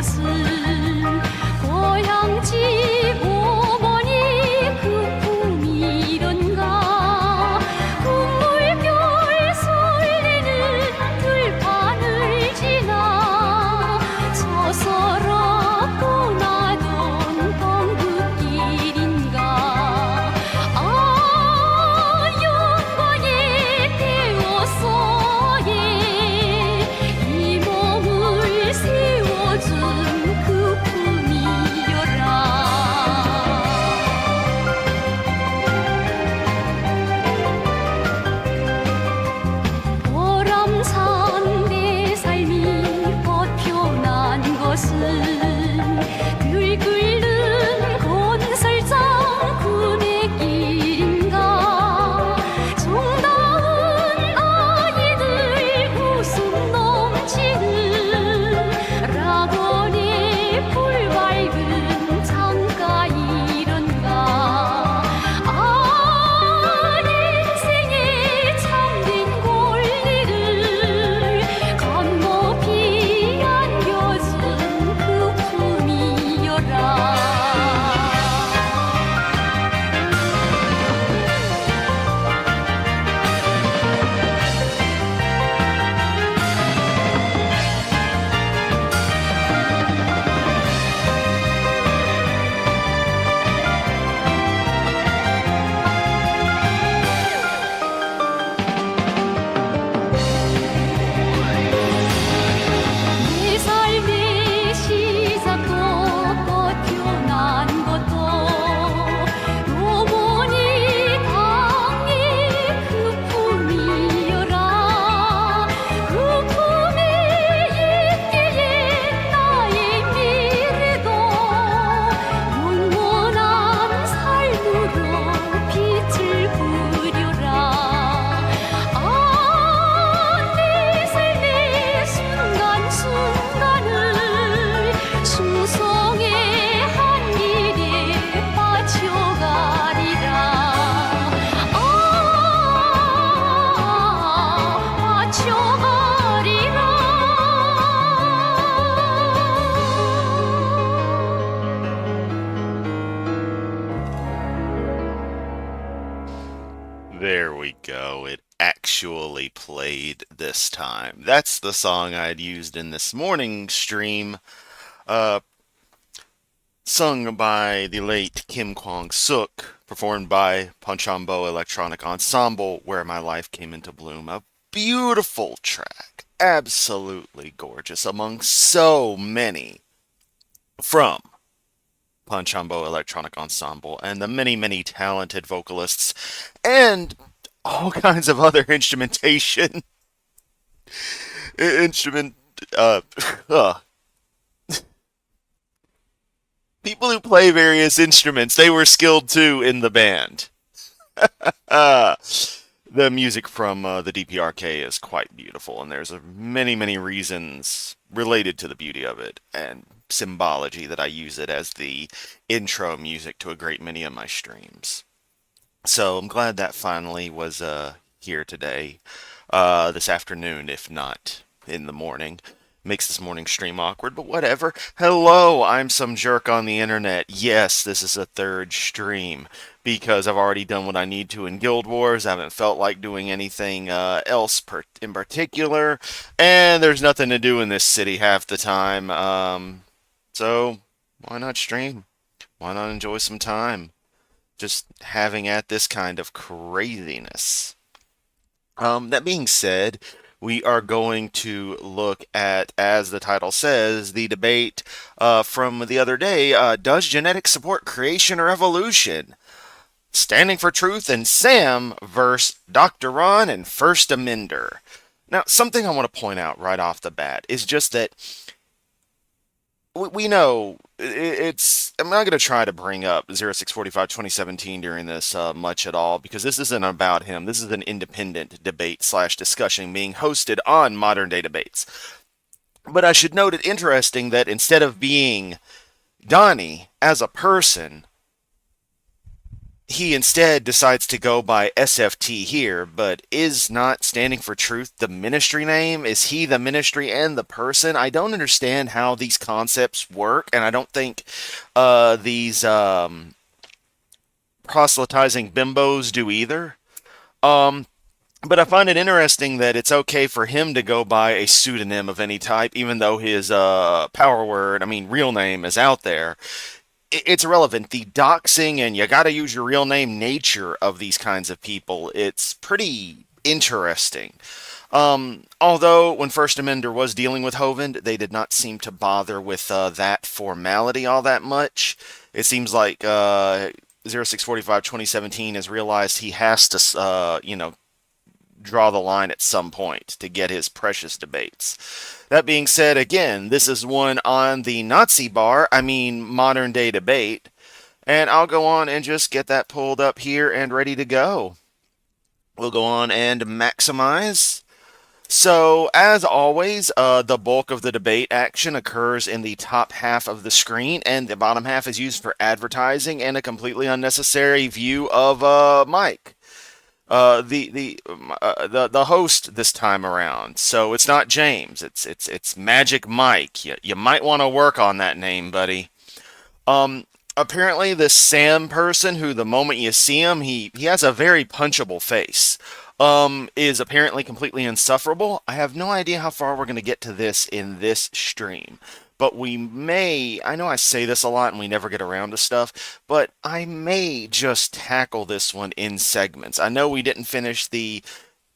것은 고향집 어머니 그 품이던가 국물결 설레는 들판을 지나 서서럽고 나던 덩긋길인가 아 영광에 태웠어 이 몸을 세워준 그 품이여라 보람산 내 삶이 버텨난 것은 늘 끓는 건설장 그네 길인가 정다운 아이들 웃음 넘치는 락원의 붉은 창가 이런가 아 인생의 참된 권리를 감 높이 안겨준 그 품이여라 내 삶의 시작도 버텨난 것도 어머니 당의 그 품이여라 그 품에 있기에 나의 미래도 영원한 삶으로 빛을 부려라 아 내 삶의 순간순간을 충성의 한 길에 바쳐가리라 아 바쳐가리라 There we go. It actually played this time. That's the song I had used in this morning's stream, uh, sung by the late Kim Kwang-suk, performed by Ponchambo Electronic Ensemble, Where My Life Came Into Bloom. A beautiful track. Absolutely gorgeous, among so many from Ponchambo Electronic Ensemble and the many, many talented vocalists and all kinds of other instrumentation. Instrument. Uh, People who play various instruments, they were skilled too in the band. Uh, the music from the DPRK is quite beautiful, and there's many, many reasons related to the beauty of it and symbology that I use it as the intro music to a great many of my streams. So I'm glad that finally was here today, this afternoon, if not in the morning. Makes this morning stream awkward, but whatever. Hello, I'm some jerk on the internet. Yes, this is a third stream because I've already done what I need to in Guild Wars. I haven't felt like doing anything else in particular, and there's nothing to do in this city half the time. So why not stream? Why not enjoy some time? Just having at this kind of craziness. That being said, we are going to look at, as the title says, the debate from the other day. Does genetics support creation or evolution? Standing for Truth and Sam versus Dr. Ron and 1stAmender. Now, something I want to point out right off the bat is just that we know it's. I'm not going to try to bring up 0645 2017 during this much at all because this isn't about him. This is an independent debate slash discussion being hosted on Modern Day Debates. But I should note it interesting that instead of being Donnie as a person, he instead decides to go by SFT here, but is not standing for truth the ministry name? Is he the ministry and the person? I don't understand how these concepts work, and I don't think these proselytizing bimbos do either. Um, but I find it interesting that it's okay for him to go by a pseudonym of any type, even though his power word, I mean, real name is out there. It's irrelevant. The doxing and you got to use your real name nature of these kinds of people, it's pretty interesting. Although when 1stAmender was dealing with Hovind, they did not seem to bother with that formality all that much. It seems like 0645 2017 has realized he has to, draw the line at some point to get his precious debates. That being said, again, this is one on the Nazi bar, I mean modern day debate, and I'll go on and just get that pulled up here and ready to go. We'll go on and maximize. So, as always, the bulk of the debate action occurs in the top half of the screen, and the bottom half is used for advertising and a completely unnecessary view of Mike, the host this time around. So it's not James. It's Magic Mike. You might want to work on that name, buddy. Apparently this Sam person, who the moment you see him, he has a very punchable face. Is apparently completely insufferable. I have no idea how far we're going to get to this in this stream. But we may, I know I say this a lot and we never get around to stuff, but I may just tackle this one in segments. I know we didn't finish the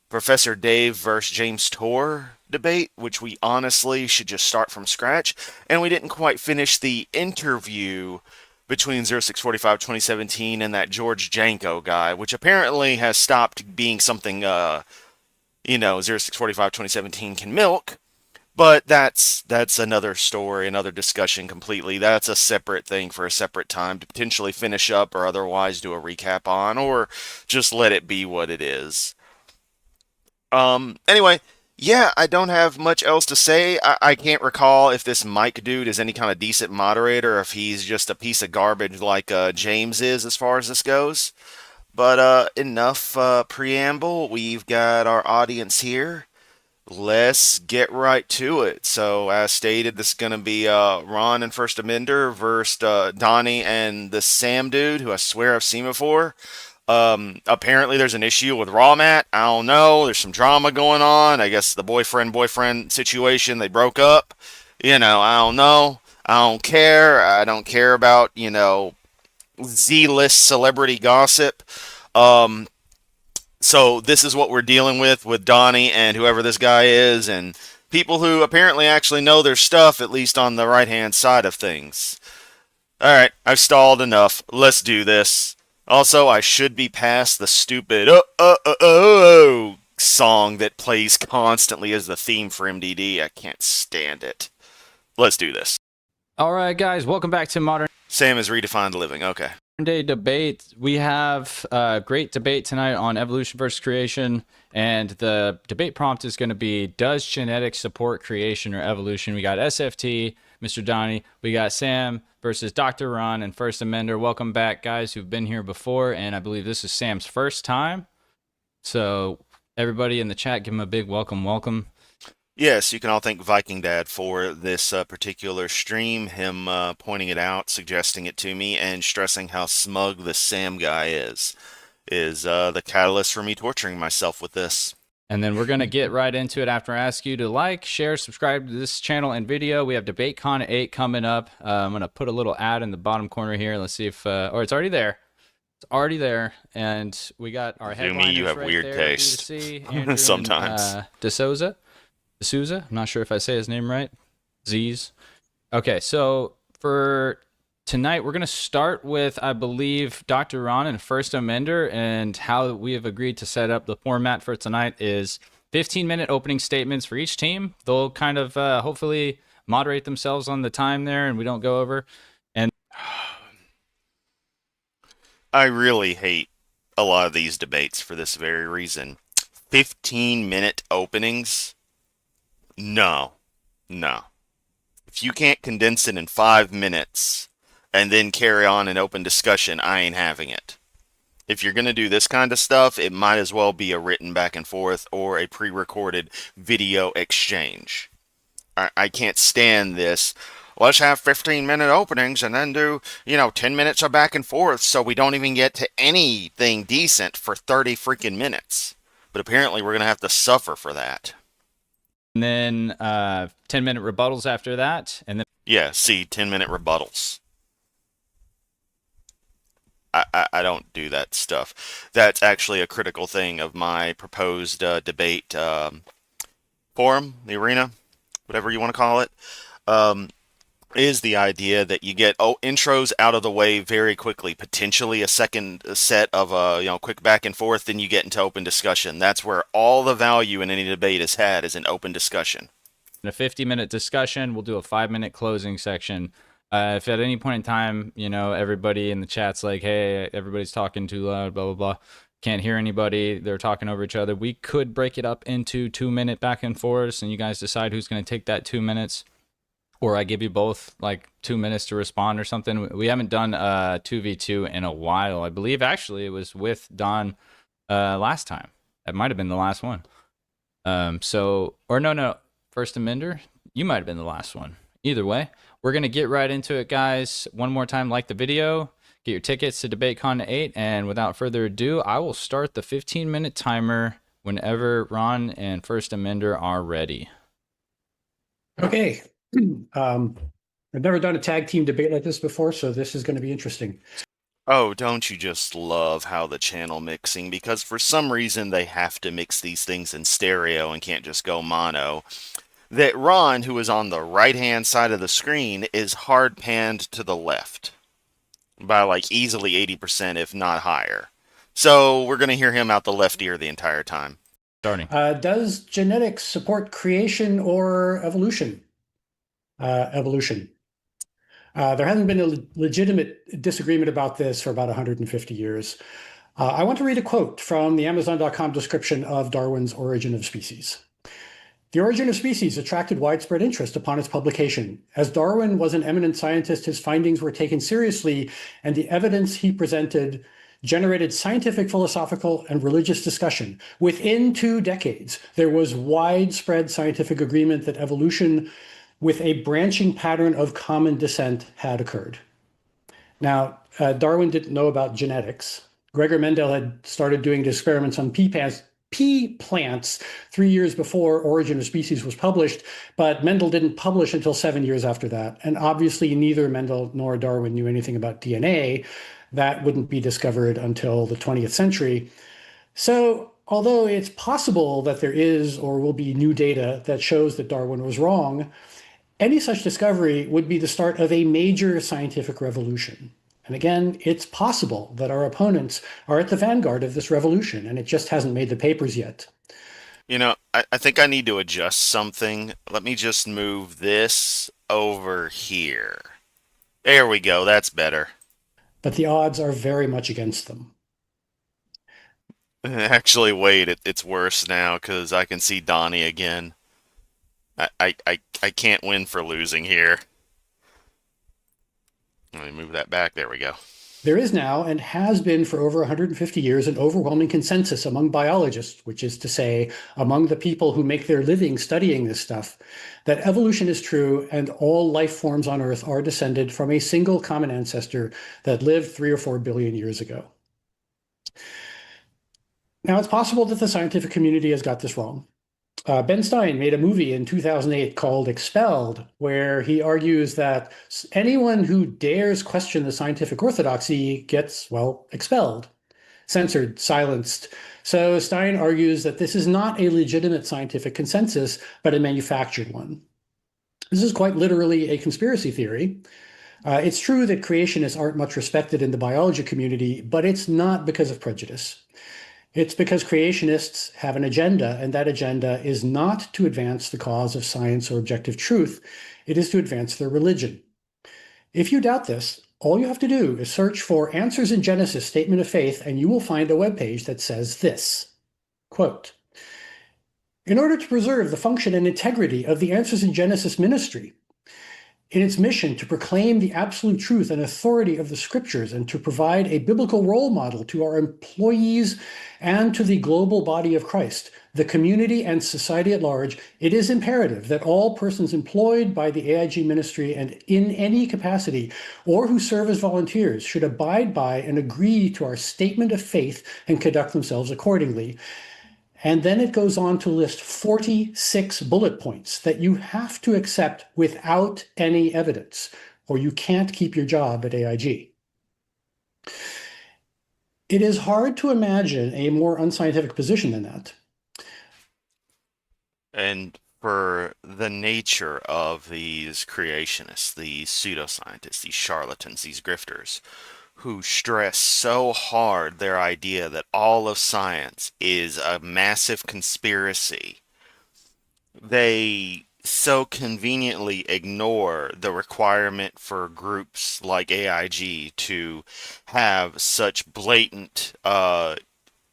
Professor Dave versus James Tor debate, which we honestly should just start from scratch, and we didn't quite finish the interview between 0645 2017 and that George Janko guy, which apparently has stopped being something, 0645 2017 can milk. But that's another story, another discussion completely. That's a separate thing for a separate time to potentially finish up or otherwise do a recap on, or just let it be what it is. Anyway, yeah, I don't have much else to say. I can't recall if this Mike dude is any kind of decent moderator, or if he's just a piece of garbage like James is as far as this goes. But enough preamble. We've got our audience here. Let's get right to it. So, as stated, this is going to be Ron and 1stAmender versus Donnie and the Sam dude, who I swear I've seen before. Apparently, there's an issue with Raw Matt. I don't know. There's some drama going on. I guess the boyfriend situation, they broke up. I don't know. I don't care. I don't care about, Z-list celebrity gossip. So this is what we're dealing with Donnie and whoever this guy is, and people who apparently actually know their stuff, at least on the right-hand side of things. Alright, I've stalled enough. Let's do this. Also, I should be past the stupid song that plays constantly as the theme for MDD. I can't stand it. Let's do this. Alright guys, welcome back to Modern Sam has redefined living. Okay. Day debate. We have a great debate tonight on evolution versus creation, and the debate prompt is going to be, does genetics support creation or evolution? We got SFT, Mr. Donnie, we got Sam versus Dr. Ron and 1stAmender. Welcome back, guys who've been here before, and I believe this is Sam's first time. So everybody in the chat, give him a big welcome. Yes, you can all thank Viking Dad for this particular stream, him pointing it out, suggesting it to me, and stressing how smug the Sam guy is the catalyst for me torturing myself with this. And then we're going to get right into it after I ask you to like, share, subscribe to this channel and video. We have DebateCon at 8 coming up. I'm going to put a little ad in the bottom corner here. Let's see if, or it's already there. It's already there. And we got our headliners you have right weird there. taste. Andrew Sometimes. And, D'Souza. I'm not sure if I say his name right. Z's. Okay, so for tonight, we're going to start with, I believe, Dr. Ron and 1stAmender, and how we have agreed to set up the format for tonight is 15-minute opening statements for each team. They'll kind of hopefully moderate themselves on the time there, and we don't go over. And I really hate a lot of these debates for this very reason. 15-minute openings? No. If you can't condense it in 5 minutes and then carry on an open discussion, I ain't having it. If you're going to do this kind of stuff, it might as well be a written back and forth or a pre-recorded video exchange. I can't stand this. Let's have 15-minute openings and then do, 10 minutes of back and forth so we don't even get to anything decent for 30 freaking minutes. But apparently we're going to have to suffer for that. And then 10-minute rebuttals after that. And then Yeah, see, 10-minute rebuttals. I don't do that stuff. That's actually a critical thing of my proposed debate forum, the arena, whatever you want to call it, is the idea that you get intros out of the way very quickly, potentially a second set of quick back and forth, then you get into open discussion. That's where all the value in any debate is had, is in open discussion. in a 50-minute discussion, we'll do a 5-minute closing section. If at any point in time, everybody in the chat's like, hey, everybody's talking too loud, blah, blah, blah, can't hear anybody, they're talking over each other, we could break it up into 2-minute back and forths, and you guys decide who's going to take that 2 minutes. Or I give you both like 2 minutes to respond or something. We haven't done 2v2 in a while. I believe actually it was with Don last time. That might have been the last one. No, 1stAmender, you might have been the last one. Either way, we're going to get right into it, guys. One more time, like the video, get your tickets to DebateCon 8, and without further ado, I will start the 15-minute timer whenever Ron and 1stAmender are ready. Okay. I've never done a tag team debate like this before, so this is going to be interesting. Oh, don't you just love how the channel mixing, because for some reason they have to mix these things in stereo and can't just go mono, that Ron, who is on the right-hand side of the screen, is hard panned to the left by like easily 80%, if not higher. So we're going to hear him out the left ear the entire time. Starting. Does genetics support creation or evolution? Evolution. There hasn't been a legitimate disagreement about this for about 150 years. I want to read a quote from the Amazon.com description of Darwin's Origin of Species. The Origin of Species attracted widespread interest upon its publication. As Darwin was an eminent scientist, his findings were taken seriously, and the evidence he presented generated scientific, philosophical, and religious discussion. Within 2 decades, there was widespread scientific agreement that evolution with a branching pattern of common descent had occurred. Now, Darwin didn't know about genetics. Gregor Mendel had started doing experiments on pea plants 3 years before Origin of Species was published, but Mendel didn't publish until 7 years after that. And obviously, neither Mendel nor Darwin knew anything about DNA. That wouldn't be discovered until the 20th century. So, although it's possible that there is or will be new data that shows that Darwin was wrong, any such discovery would be the start of a major scientific revolution. And again, it's possible that our opponents are at the vanguard of this revolution, and it just hasn't made the papers yet. I think I need to adjust something. Let me just move this over here. There we go. That's better. But the odds are very much against them. Actually, wait, it's worse now because I can see Donnie again. I can't win for losing here. Let me move that back. There we go. There is now, and has been for over 150 years, an overwhelming consensus among biologists, which is to say, among the people who make their living studying this stuff, that evolution is true and all life forms on Earth are descended from a single common ancestor that lived 3 or 4 billion years ago. Now, it's possible that the scientific community has got this wrong. Ben Stein made a movie in 2008 called Expelled, where he argues that anyone who dares question the scientific orthodoxy gets, well, expelled, censored, silenced. So Stein argues that this is not a legitimate scientific consensus, but a manufactured one. This is quite literally a conspiracy theory. It's true that creationists aren't much respected in the biology community, but it's not because of prejudice. It's because creationists have an agenda, and that agenda is not to advance the cause of science or objective truth. It is to advance their religion. If you doubt this, all you have to do is search for Answers in Genesis Statement of Faith, and you will find a webpage that says this, quote, "In order to preserve the function and integrity of the Answers in Genesis ministry, in its mission to proclaim the absolute truth and authority of the scriptures and to provide a biblical role model to our employees and to the global body of Christ, the community and society at large, it is imperative that all persons employed by the AIG ministry and in any capacity or who serve as volunteers should abide by and agree to our statement of faith and conduct themselves accordingly. And then it goes on to list 46 bullet points that you have to accept without any evidence, or you can't keep your job at AIG. It is hard to imagine a more unscientific position than that. And for the nature of these creationists, these pseudoscientists, these charlatans, these grifters, who stress so hard their idea that all of science is a massive conspiracy, they so conveniently ignore the requirement for groups like AIG to have such blatant,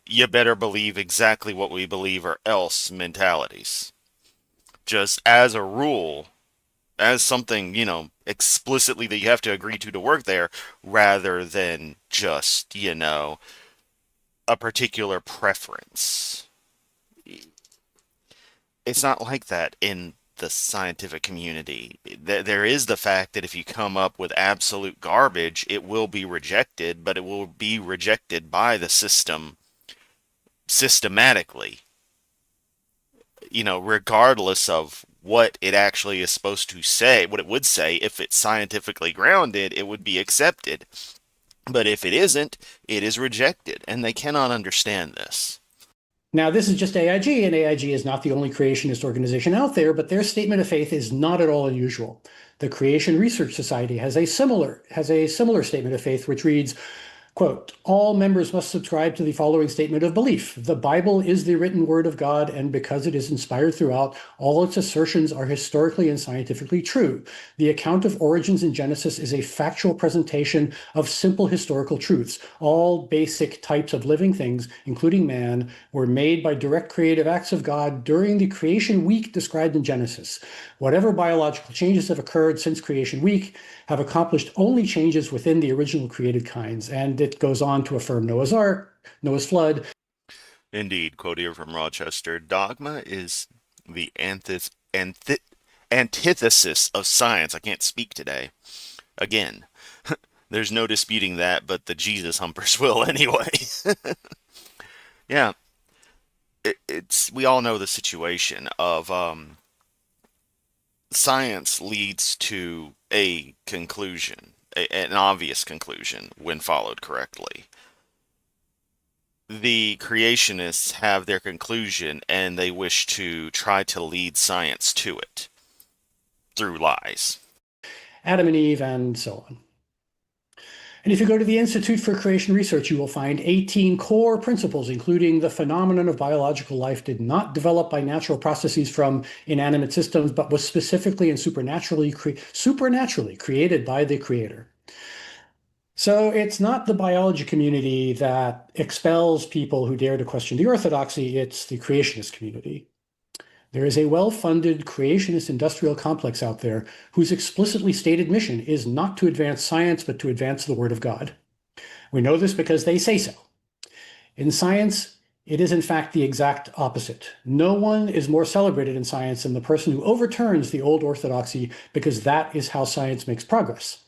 you better believe exactly what we believe or else mentalities. Just as a rule, as something, explicitly that you have to agree to work there, rather than just, a particular preference. It's not like that in the scientific community. There is the fact that if you come up with absolute garbage, it will be rejected, but it will be rejected by the system systematically, regardless of what it actually is supposed to say, what it would say. If it's scientifically grounded, it would be accepted. But if it isn't, it is rejected, and they cannot understand this. Now, this is just AIG, and AIG is not the only creationist organization out there, but their statement of faith is not at all unusual. The Creation Research Society has a similar statement of faith, which reads, quote, all members must subscribe to the following statement of belief. The Bible is the written word of God, and because it is inspired throughout, all its assertions are historically and scientifically true. The account of origins in Genesis is a factual presentation of simple historical truths. All basic types of living things, including man, were made by direct creative acts of God during the creation week described in Genesis. Whatever biological changes have occurred since creation week have accomplished only changes within the original created kinds. And it goes on to affirm Noah's Ark, Noah's flood. Indeed, quote here from Rochester, dogma is the antithesis of science. I can't speak today. Again, there's no disputing that, but the Jesus humpers will anyway. Yeah, we all know the situation of science leads to a conclusion, an obvious conclusion when followed correctly. The creationists have their conclusion and they wish to try to lead science to it through lies. Adam and Eve, and so on. And if you go to the Institute for Creation Research, you will find 18 core principles, including the phenomenon of biological life did not develop by natural processes from inanimate systems, but was specifically and supernaturally created by the Creator. So it's not the biology community that expels people who dare to question the orthodoxy, it's the creationist community. There is a well-funded creationist industrial complex out there whose explicitly stated mission is not to advance science, but to advance the Word of God. We know this because they say so. In science, it is in fact the exact opposite. No one is more celebrated in science than the person who overturns the old orthodoxy, because that is how science makes progress.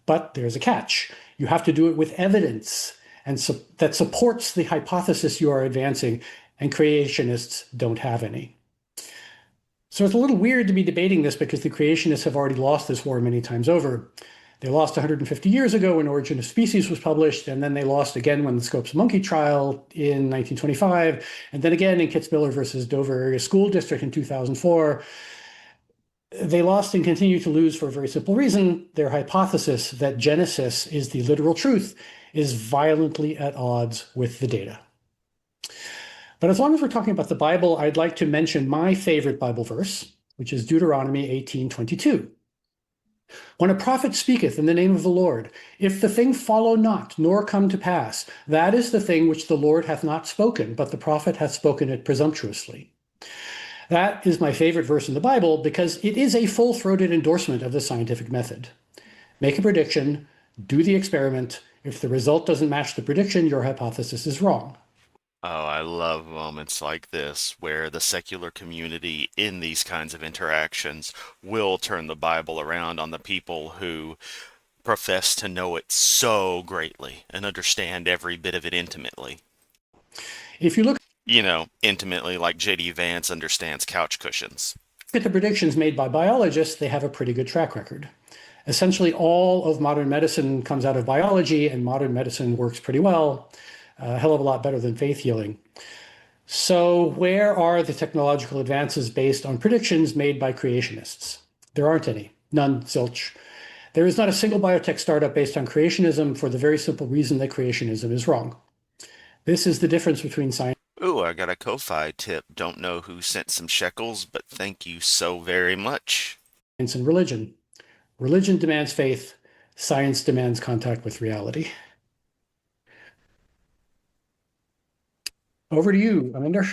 But there's a catch. You have to do it with evidence and that supports the hypothesis you are advancing, and creationists don't have any. So it's a little weird to be debating this because the creationists have already lost this war many times over. They lost 150 years ago when Origin of Species was published, and then they lost again when the Scopes Monkey trial in 1925, and then again in Kitzmiller versus Dover Area School District in 2004. They lost and continue to lose for a very simple reason. Their hypothesis that Genesis is the literal truth is violently at odds with the data. But as long as we're talking about the Bible, I'd like to mention my favorite Bible verse, which is Deuteronomy 18:22. When a prophet speaketh in the name of the Lord, if the thing follow not, nor come to pass, that is the thing which the Lord hath not spoken, but the prophet hath spoken it presumptuously. That is my favorite verse in the Bible because it is a full-throated endorsement of the scientific method. Make a prediction, do the experiment. If the result doesn't match the prediction, your hypothesis is wrong. Oh, I love moments like this where the secular community in these kinds of interactions will turn the Bible around on the people who profess to know it so greatly and understand every bit of it intimately. If you look You know, intimately like J.D. Vance understands couch cushions. at the predictions made by biologists, they have a pretty good track record. Essentially, all of modern medicine comes out of biology, and modern medicine works pretty well, a hell of a lot better than faith healing. So, where are the technological advances based on predictions made by creationists? There aren't any. None, zilch. There is not a single biotech startup based on creationism for the very simple reason that creationism is wrong. This is the difference between science Ooh, I got a Ko-Fi tip. Don't know who sent some shekels, but thank you so very much. and religion. Religion demands faith, science demands contact with reality. Over to you, Amender.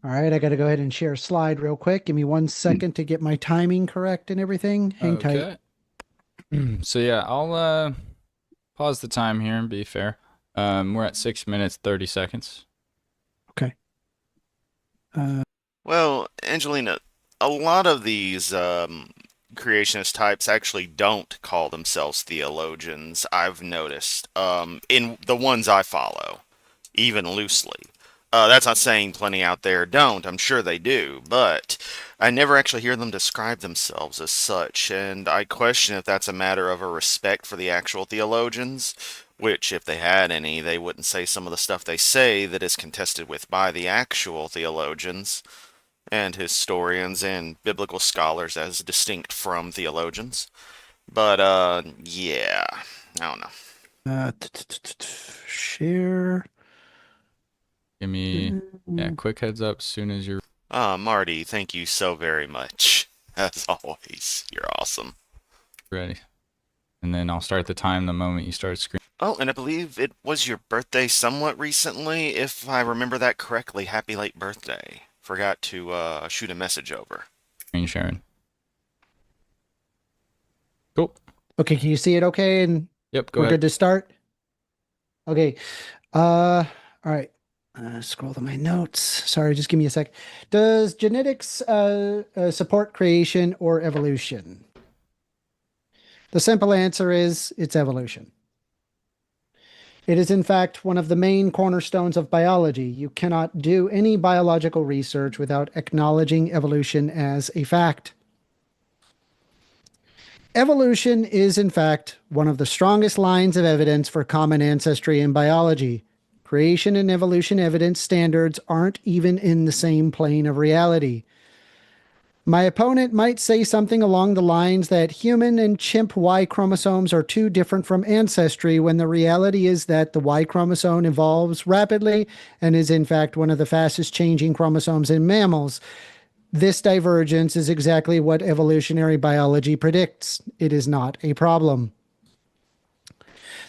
All right, I got to go ahead and share a slide real quick. Give me 1 second to get my timing correct and everything. Hang tight. So yeah, I'll pause the time here and be fair. We're at 6 minutes 30 seconds. Okay. Well, Angelina, a lot of these creationist types actually don't call themselves theologians, I've noticed, in the ones I follow, even loosely. That's not saying plenty out there don't, I'm sure they do, but I never actually hear them describe themselves as such, and I question if that's a matter of a respect for the actual theologians, which, if they had any, they wouldn't say some of the stuff they say that is contested with by the actual theologians and historians and biblical scholars as distinct from theologians. But, yeah, I don't know. Share. Give me quick heads up as soon as you're Marty, thank you so very much. As always, you're awesome. ready. And then I'll start the time the moment you start screen Oh, and I believe it was your birthday somewhat recently, if I remember that correctly. Happy late birthday. Forgot to shoot a message over. sharing. Cool. Okay, can you see it okay? And Yep, go we're ahead. good to start? Okay. All right. Scroll to my notes. Sorry, just give me a sec. Does genetics support creation or evolution? The simple answer is it's evolution. It is, in fact, one of the main cornerstones of biology. You cannot do any biological research without acknowledging evolution as a fact. Evolution is, in fact, one of the strongest lines of evidence for common ancestry in biology. Creation and evolution evidence standards aren't even in the same plane of reality. My opponent might say something along the lines that human and chimp Y chromosomes are too different from ancestry, when the reality is that the Y chromosome evolves rapidly and is in fact one of the fastest changing chromosomes in mammals. This divergence is exactly what evolutionary biology predicts. It is not a problem.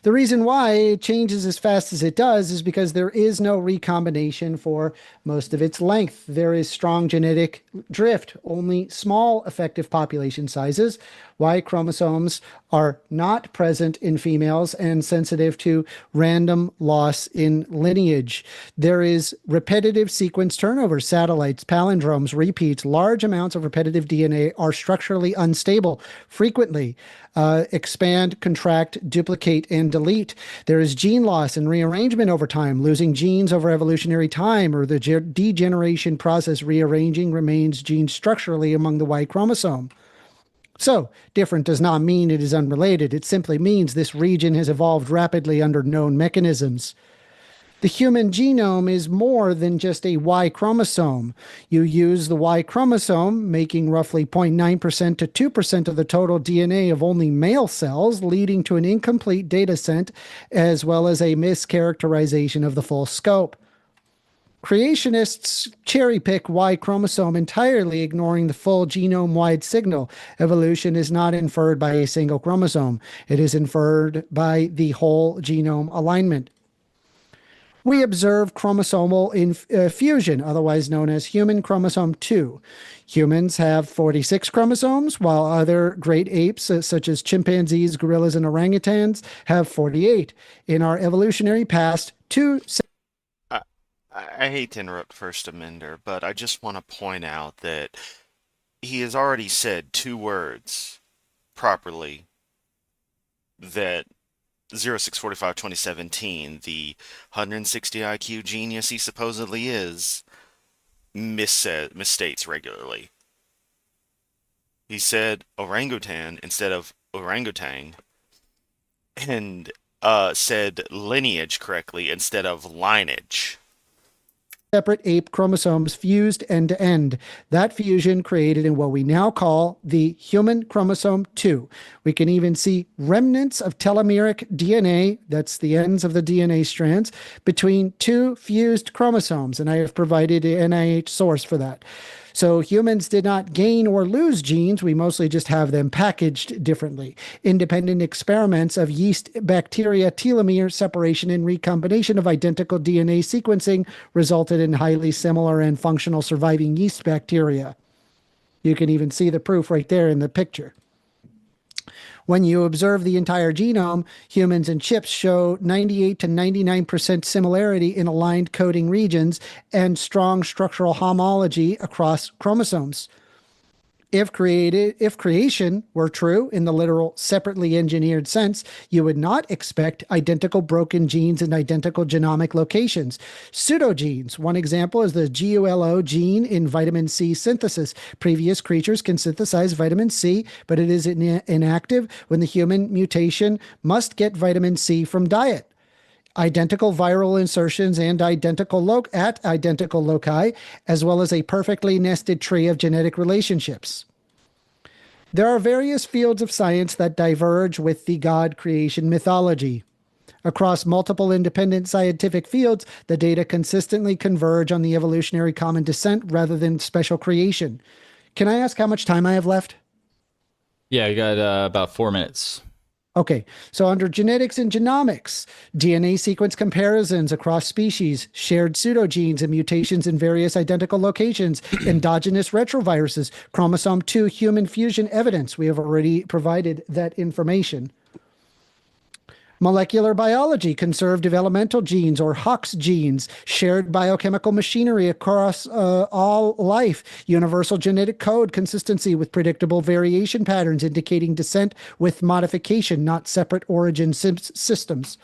The reason why it changes as fast as it does is because there is no recombination for most of its length. There is strong genetic drift, only small effective population sizes. Y chromosomes are not present in females and sensitive to random loss in lineage. There is repetitive sequence turnover, satellites, palindromes, repeats. Large amounts of repetitive DNA are structurally unstable, frequently expand, contract, duplicate, and delete. There is gene loss and rearrangement over time, losing genes over evolutionary time, or the degeneration process rearranging remains genes structurally among the Y chromosome. So, different does not mean it is unrelated. It simply means this region has evolved rapidly under known mechanisms. The human genome is more than just a Y chromosome. You use the Y chromosome, making roughly 0.9% to 2% of the total DNA of only male cells, leading to an incomplete data set, as well as a mischaracterization of the full scope. Creationists cherry pick Y chromosome entirely, ignoring the full genome-wide signal. Evolution is not inferred by a single chromosome. It is inferred by the whole genome alignment. We observe chromosomal fusion, otherwise known as human chromosome 2. Humans have 46 chromosomes, while other great apes, such as chimpanzees, gorillas, and orangutans, have 48. In our evolutionary past, I, I hate to interrupt 1stAmender, but I just want to point out that he has already said two words properly that 0645-2017, the 160 IQ genius he supposedly is, misstates regularly. He said orangutan instead of orangutan, and said lineage correctly instead of lineage. separate ape chromosomes fused end to end. That fusion created in what we now call the human chromosome 2. We can even see remnants of telomeric DNA, that's the ends of the DNA strands, between two fused chromosomes, and I have provided an NIH source for that. So humans did not gain or lose genes. We mostly just have them packaged differently. Independent experiments of yeast bacteria telomere separation and recombination of identical DNA sequencing resulted in highly similar and functional surviving yeast bacteria. You can even see the proof right there in the picture. When you observe the entire genome, humans and chimps show 98 to 99% similarity in aligned coding regions and strong structural homology across chromosomes. If creation were true in the literal separately engineered sense, you would not expect identical broken genes in identical genomic locations. Pseudogenes. One example is the GULO gene in vitamin C synthesis. Previous creatures can synthesize vitamin C, but it is inactive when the human mutation must get vitamin C from diet. Identical viral insertions and identical loci, as well as a perfectly nested tree of genetic relationships. There are various fields of science that diverge with the God creation mythology. Across multiple independent scientific fields, the data consistently converge on the evolutionary common descent rather than special creation. Can I ask how much time I have left? Yeah, you got about 4 minutes. Okay, so under genetics and genomics, DNA sequence comparisons across species, shared pseudogenes and mutations in various identical locations, endogenous retroviruses, chromosome 2 human fusion evidence. We have already provided that information. Molecular biology, conserved developmental genes or HOX genes, shared biochemical machinery across all life, universal genetic code consistency with predictable variation patterns indicating descent with modification, not separate origin systems.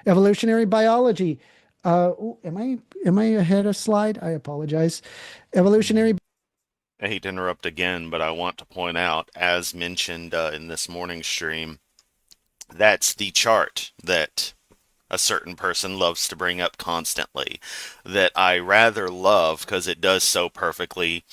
Evolutionary biology. Am I ahead of slide? I apologize. Evolutionary. I hate to interrupt again, but I want to point out, as mentioned in this morning's stream, that's the chart that a certain person loves to bring up constantly, that I rather love because it does so perfectly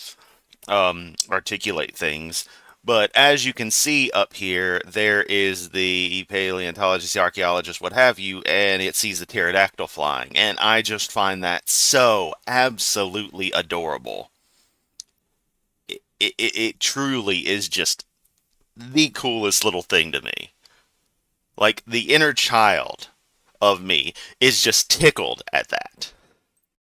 articulate things. But as you can see up here, there is the paleontologist, the archaeologist, what have you, and it sees the pterodactyl flying. And I just find that so absolutely adorable. It truly is just the coolest little thing to me. Like, the inner child of me is just tickled at that.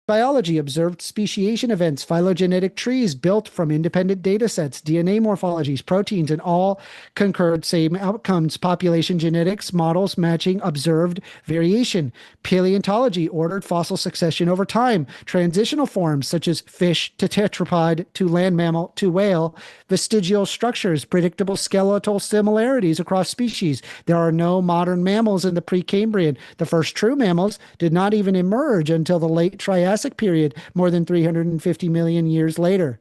Biology observed speciation events, phylogenetic trees built from independent data sets, DNA morphologies, proteins, and all concurred same outcomes. Population genetics models matching observed variation. Paleontology ordered fossil succession over time. Transitional forms such as fish to tetrapod to land mammal to whale. Vestigial structures, predictable skeletal similarities across species. There are no modern mammals in the Precambrian. The first true mammals did not even emerge until the late Triassic period, more than 350 million years later.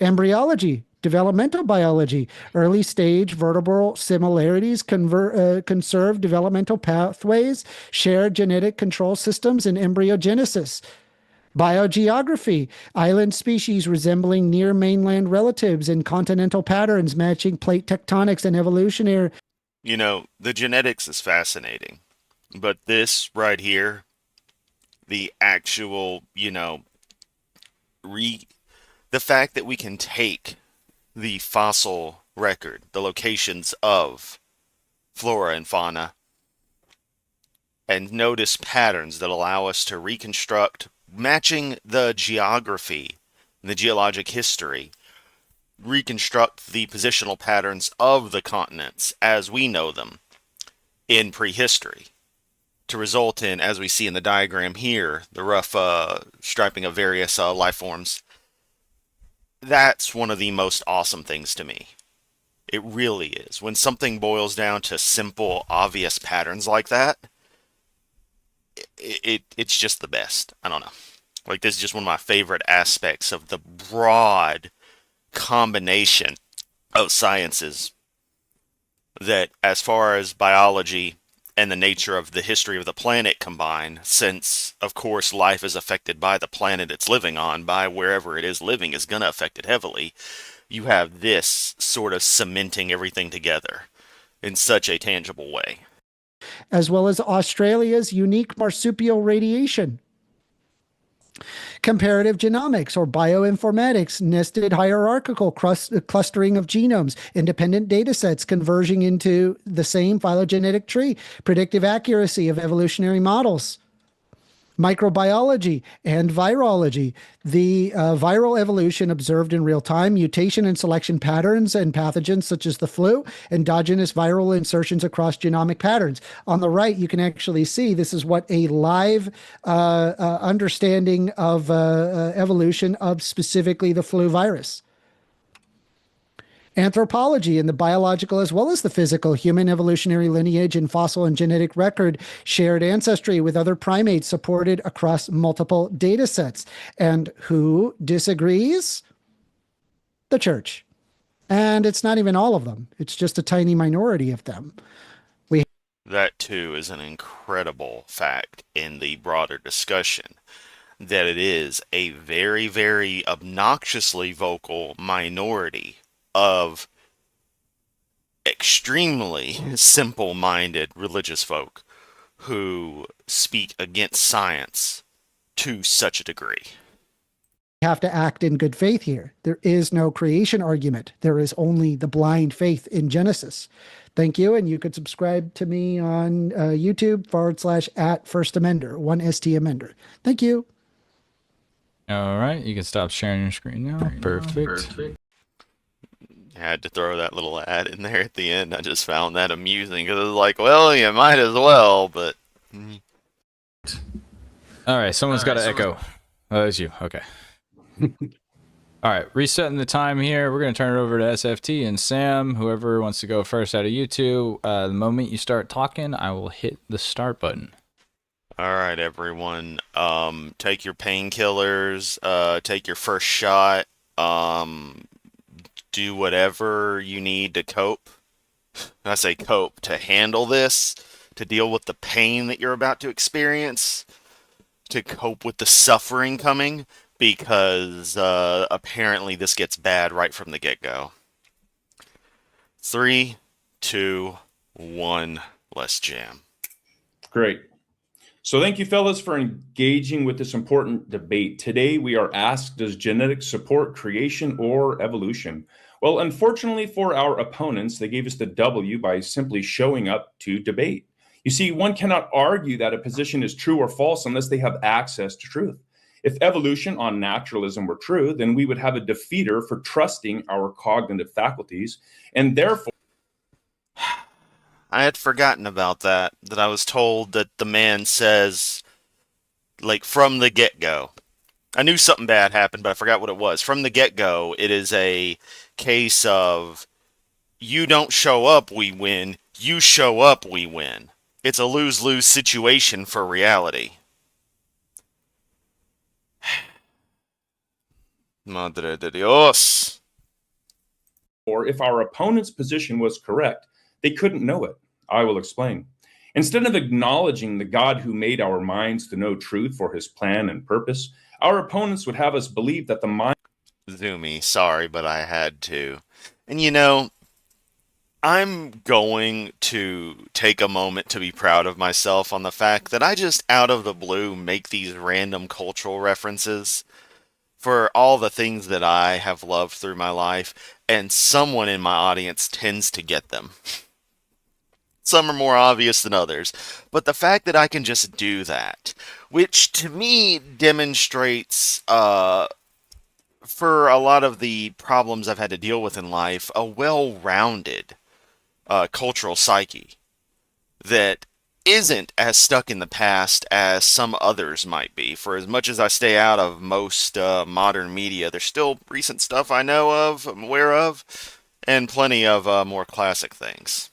Embryology, developmental biology, early stage vertebral similarities, conserved developmental pathways, shared genetic control systems, and embryogenesis. Biogeography, island species resembling near mainland relatives and continental patterns matching plate tectonics and evolutionary. You know, the genetics is fascinating, but this right here, the actual, the fact that we can take the fossil record, the locations of flora and fauna, and notice patterns that allow us to reconstruct, matching the geography, the geologic history, reconstruct the positional patterns of the continents as we know them in prehistory, to result in, as we see in the diagram here, the rough striping of various life forms. That's one of the most awesome things to me. It really is. When something boils down to simple, obvious patterns like that, it's just the best. I don't know. Like, this is just one of my favorite aspects of the broad combination of sciences that, as far as biology and the nature of the history of the planet combine, since, of course, life is affected by the planet it's living on, by wherever it is living is going to affect it heavily, you have this sort of cementing everything together in such a tangible way. As well as Australia's unique marsupial radiation. Comparative genomics or bioinformatics, nested hierarchical clustering of genomes, independent data sets converging into the same phylogenetic tree, predictive accuracy of evolutionary models, microbiology and virology, the viral evolution observed in real time, mutation and selection patterns and pathogens such as the flu, endogenous viral insertions across genomic patterns. On the right, you can actually see this is what a live understanding of evolution of specifically the flu virus. Anthropology in the biological as well as the physical, human evolutionary lineage and fossil and genetic record, shared ancestry with other primates supported across multiple data sets. And who disagrees? The church. And it's not even all of them. It's just a tiny minority of them. That, too, is an incredible fact in the broader discussion, that it is a very, very obnoxiously vocal minority of extremely simple-minded religious folk who speak against science to such a degree. Have to act in good faith here. There is no creation argument. There is only the blind faith in Genesis. Thank you. And you could subscribe to me on YouTube /@1stAmender, 1stAmender. Thank you. All right. You can stop sharing your screen now. Perfect. Had to throw that little ad in there at the end. I just found that amusing because it was like, well, you might as well, but... All right. Someone's got to echo. Oh, it's you. Okay. All right. Resetting the time here. We're going to turn it over to SFT and Sam. Whoever wants to go first out of you two. The moment you start talking, I will hit the start button. All right, everyone. Take your painkillers. Take your first shot. Do whatever you need to cope. I say cope, to handle this, to deal with the pain that you're about to experience, to cope with the suffering coming, because apparently this gets bad right from the get-go. 3, 2, 1, let's jam. Great. So thank you, fellas, for engaging with this important debate. Today, we are asked, does genetics support creation or evolution? Well, unfortunately for our opponents, they gave us the W by simply showing up to debate. You see, one cannot argue that a position is true or false unless they have access to truth. If evolution on naturalism were true, then we would have a defeater for trusting our cognitive faculties, and therefore... I had forgotten about that I was told that the man says, like, from the get-go. I knew something bad happened, but I forgot what it was. From the get-go, it is a case of, you don't show up, we win. You show up, we win. It's a lose-lose situation for reality. Madre de Dios. Or if our opponent's position was correct, they couldn't know it. I will explain. Instead of acknowledging the God who made our minds to know truth for his plan and purpose, our opponents would have us believe that the mind... Zoomy, sorry, but I had to. And you know, I'm going to take a moment to be proud of myself on the fact that I just out of the blue make these random cultural references for all the things that I have loved through my life, and someone in my audience tends to get them. Some are more obvious than others. But the fact that I can just do that, which to me demonstrates, for a lot of the problems I've had to deal with in life, a well-rounded cultural psyche that isn't as stuck in the past as some others might be. For as much as I stay out of most modern media, there's still recent stuff I know of, I'm aware of, and plenty of more classic things.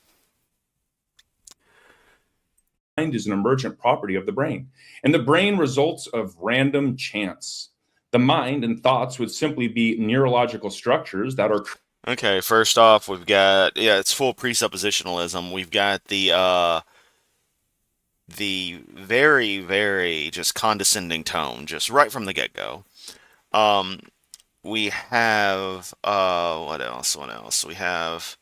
Mind is an emergent property of the brain, and the brain results of random chance. The mind and thoughts would simply be neurological structures that are Okay, first off, we've got, yeah, it's full presuppositionalism. We've got the very, very just condescending tone, just right from the get-go. Um, we have, what else? What else? We have,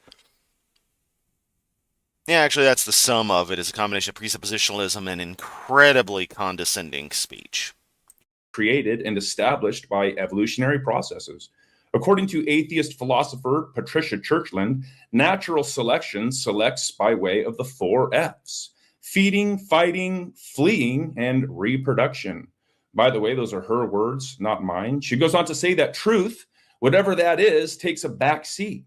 yeah, actually, that's the sum of it, is a combination of presuppositionalism and incredibly condescending speech. created and established by evolutionary processes. According to atheist philosopher Patricia Churchland, natural selection selects by way of the 4 F's: feeding, fighting, fleeing, and reproduction. By the way, those are her words, not mine. She goes on to say that truth, whatever that is, takes a back seat.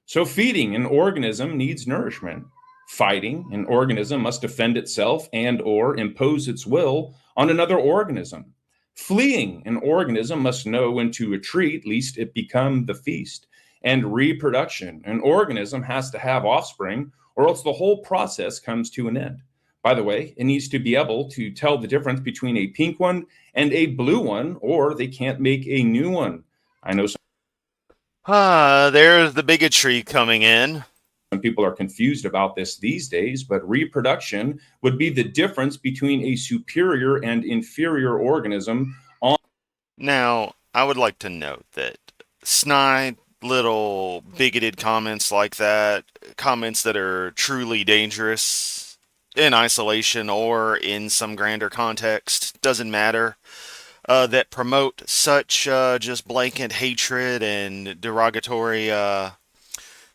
So, feeding, an organism needs nourishment. Fighting, an organism must defend itself and or impose its will on another organism. Fleeing, an organism must know when to retreat, lest it become the feast. And reproduction, an organism has to have offspring, or else the whole process comes to an end. By the way, it needs to be able to tell the difference between a pink one and a blue one, or they can't make a new one. I know There's the bigotry coming in. some people are confused about this these days, but reproduction would be the difference between a superior and inferior organism. Now, I would like to note that snide little bigoted comments like that, comments that are truly dangerous in isolation or in some grander context, doesn't matter, that promote such just blanket hatred and derogatory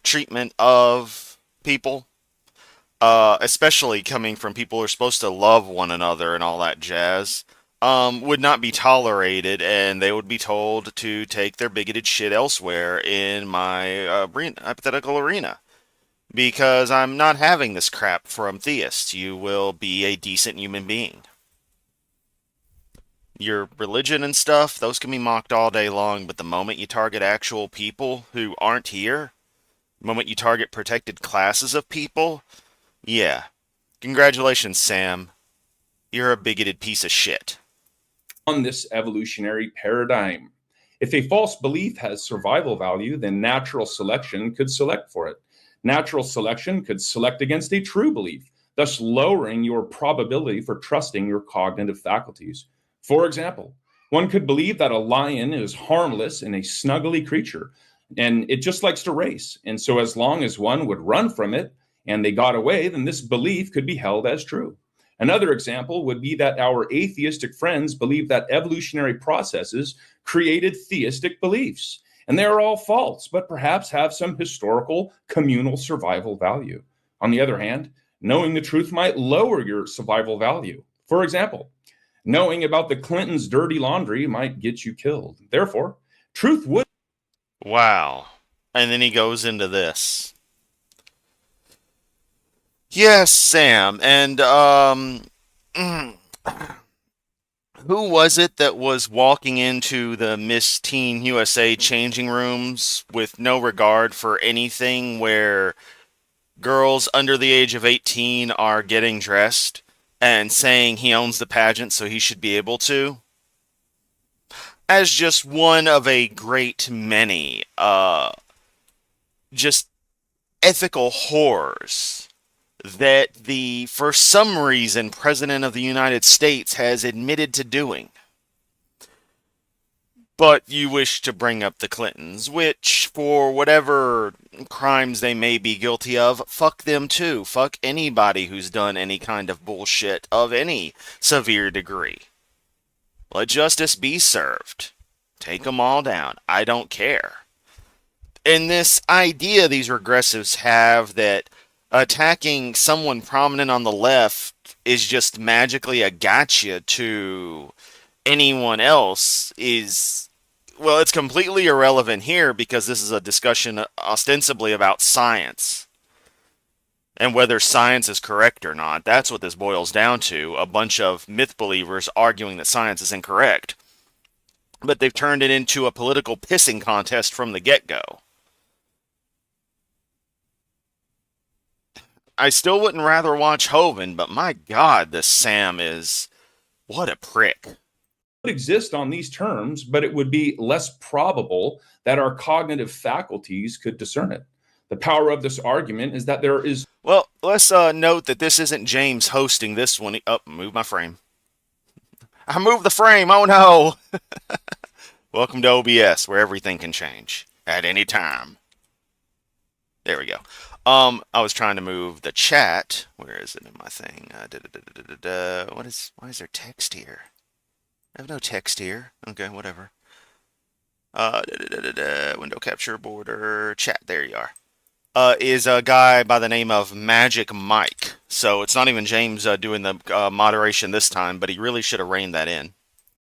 treatment of people, especially coming from people who are supposed to love one another and all that jazz, would not be tolerated, and they would be told to take their bigoted shit elsewhere in my hypothetical arena. Because I'm not having this crap from theists. You will be a decent human being. Your religion and stuff, those can be mocked all day long, but the moment you target actual people who aren't here, the moment you target protected classes of people, yeah. Congratulations, Sam. You're a bigoted piece of shit. On this evolutionary paradigm. If a false belief has survival value, then natural selection could select for it. Natural selection could select against a true belief, thus lowering your probability for trusting your cognitive faculties. For example, one could believe that a lion is harmless and a snuggly creature, and it just likes to race. And so, as long as one would run from it and they got away, then this belief could be held as true. Another example would be that our atheistic friends believe that evolutionary processes created theistic beliefs, and they are all false, but perhaps have some historical communal survival value. On the other hand, knowing the truth might lower your survival value. For example, knowing about the Clintons' dirty laundry might get you killed. Therefore, truth would. Wow. And then he goes into this. Yes, Sam. And, who was it that was walking into the Miss Teen USA changing rooms with no regard for anything, where girls under the age of 18 are getting dressed and saying he owns the pageant so he should be able to? As just one of a great many, just ethical horrors that the, for some reason, President of the United States has admitted to doing. But you wish to bring up the Clintons, which, for whatever crimes they may be guilty of, fuck them too. Fuck anybody who's done any kind of bullshit of any severe degree. Let justice be served. Take them all down. I don't care. And this idea these regressives have that attacking someone prominent on the left is just magically a gotcha to anyone else is, well, it's completely irrelevant here because this is a discussion ostensibly about science and whether science is correct or not. That's what this boils down to. A bunch of myth believers arguing that science is incorrect. But they've turned it into a political pissing contest from the get-go. I still wouldn't rather watch Hovind, but my God, this Sam is... what a prick. Would exist on these terms, but it would be less probable that our cognitive faculties could discern it. The power of this argument is that there is... Well, let's note that this isn't James hosting this one. Oh, move my frame. I moved the frame. Oh, no. Welcome to OBS, where everything can change at any time. There we go. I was trying to move the chat. Where is it in my thing? Why is there text here? I have no text here. Okay, whatever. Window capture border chat. There you are. Is a guy by the name of Magic Mike. So it's not even James doing the moderation this time, but he really should have reined that in.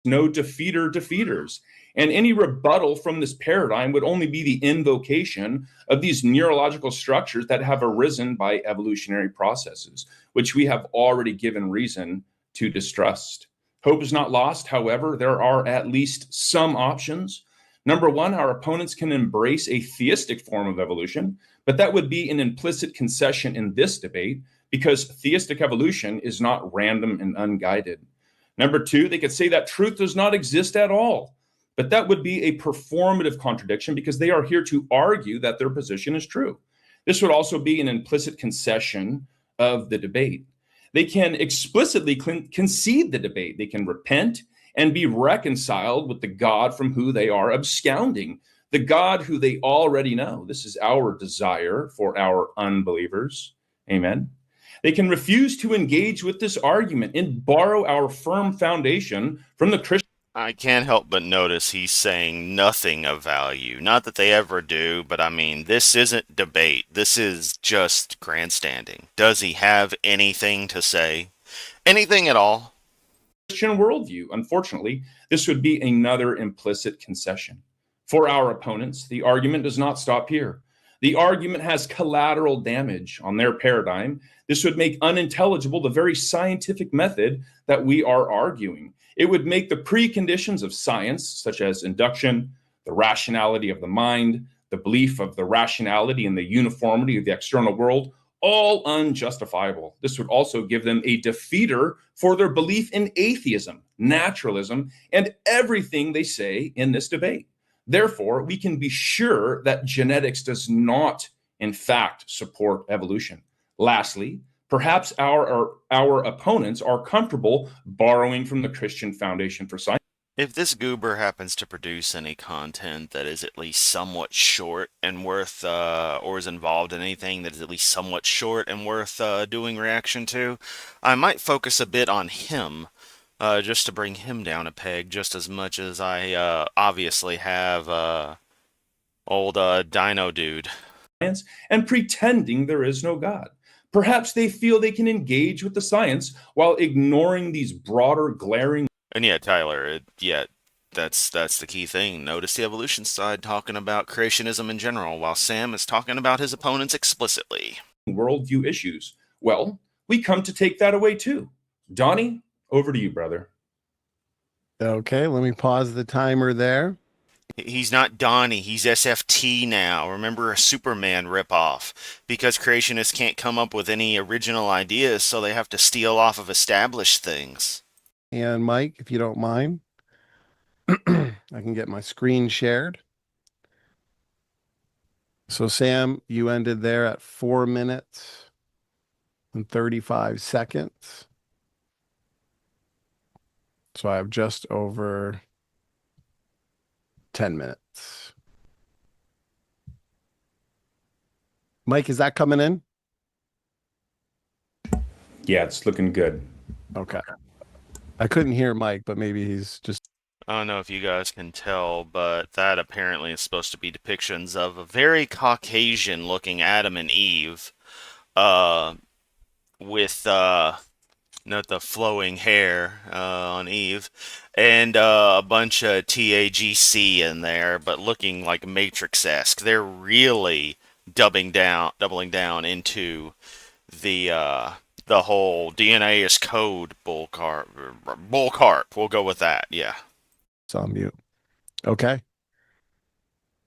No defeaters. And any rebuttal from this paradigm would only be the invocation of these neurological structures that have arisen by evolutionary processes, which we have already given reason to distrust. Hope is not lost. However, there are at least some options. Number one, our opponents can embrace a theistic form of evolution, but that would be an implicit concession in this debate because theistic evolution is not random and unguided. Number two, they could say that truth does not exist at all, but that would be a performative contradiction because they are here to argue that their position is true. This would also be an implicit concession of the debate. They can explicitly concede the debate. They can repent and be reconciled with the God from who they are absconding, the God who they already know. This is our desire for our unbelievers. Amen. They can refuse to engage with this argument and borrow our firm foundation from the Christian. I can't help but notice he's saying nothing of value. Not that they ever do, but I mean, this isn't debate. This is just grandstanding. Does he have anything to say? Anything at all? Christian worldview. Unfortunately, this would be another implicit concession. For our opponents, the argument does not stop here. The argument has collateral damage on their paradigm. This would make unintelligible the very scientific method that we are arguing. It would make the preconditions of science, such as induction, the rationality of the mind, the belief of the rationality and the uniformity of the external world, all unjustifiable. This would also give them a defeater for their belief in atheism, naturalism, and everything they say in this debate. Therefore, we can be sure that genetics does not, in fact, support evolution. Lastly, perhaps our opponents are comfortable borrowing from the Christian Foundation for Science. If this goober happens to produce any content that is at least somewhat short and worth, or is involved in anything that is at least somewhat short and worth doing reaction to, I might focus a bit on him, just to bring him down a peg, just as much as I obviously have old Dino Dude. And pretending there is no God. Perhaps they feel they can engage with the science while ignoring these broader, glaring. And yeah, Tyler, that's the key thing. Notice the evolution side talking about creationism in general, while Sam is talking about his opponents explicitly. Worldview issues. Well, we come to take that away too. Donnie, over to you, brother. Okay, let me pause the timer there. He's not Donnie, he's SFT now. Remember, a Superman ripoff. Because creationists can't come up with any original ideas, so they have to steal off of established things. And Mike, if you don't mind, I can get my screen shared. So Sam, you ended there at 4 minutes and 35 seconds. So I have just over 10 minutes. Mike, is that coming in? Yeah, it's looking good. Okay. I couldn't hear Mike, but maybe he's just... I don't know if you guys can tell, but that apparently is supposed to be depictions of a very Caucasian-looking Adam and Eve uh, with not the flowing hair on Eve, and a bunch of TAGC in there, but looking like Matrix-esque. They're really doubling down into the whole DNA is code bullcarp. Bullcarp. We'll go with that. Yeah. It's on mute. Okay.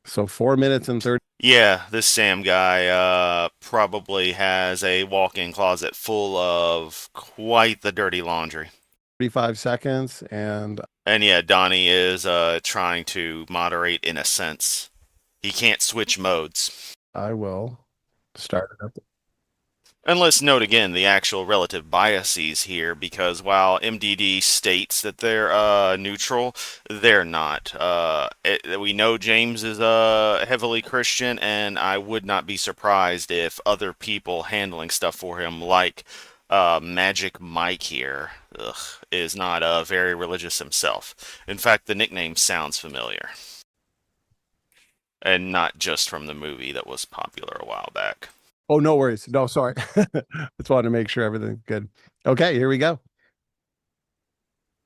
So 4 minutes and 30. Yeah, this Sam guy probably has a walk-in closet full of quite the dirty laundry. 35 seconds. And And yeah, Donnie is trying to moderate in a sense. He can't switch modes. I will start it up. And let's note again the actual relative biases here, because while MDD states that they're neutral, they're not. We know James is heavily Christian, and I would not be surprised if other people handling stuff for him, like Magic Mike here, is not very religious himself. In fact, the nickname sounds familiar. And not just from the movie that was popular a while back. Oh, no worries. No, sorry. Just wanted to make sure everything's good. Okay, here we go.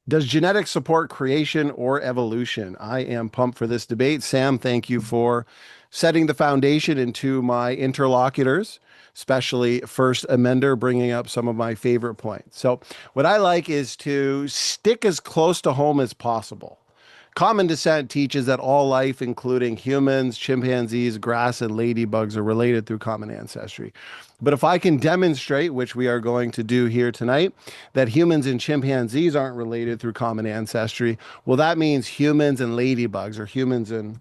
Does genetics support creation or evolution? I am pumped for this debate. Sam, thank you for setting the foundation, and to my interlocutors, especially 1stAmender, bringing up some of my favorite points. So what I like is to stick as close to home as possible. Common descent teaches that all life, including humans, chimpanzees, grass, and ladybugs, are related through common ancestry. But if I can demonstrate, which we are going to do here tonight, that humans and chimpanzees aren't related through common ancestry, well, that means humans and ladybugs or humans and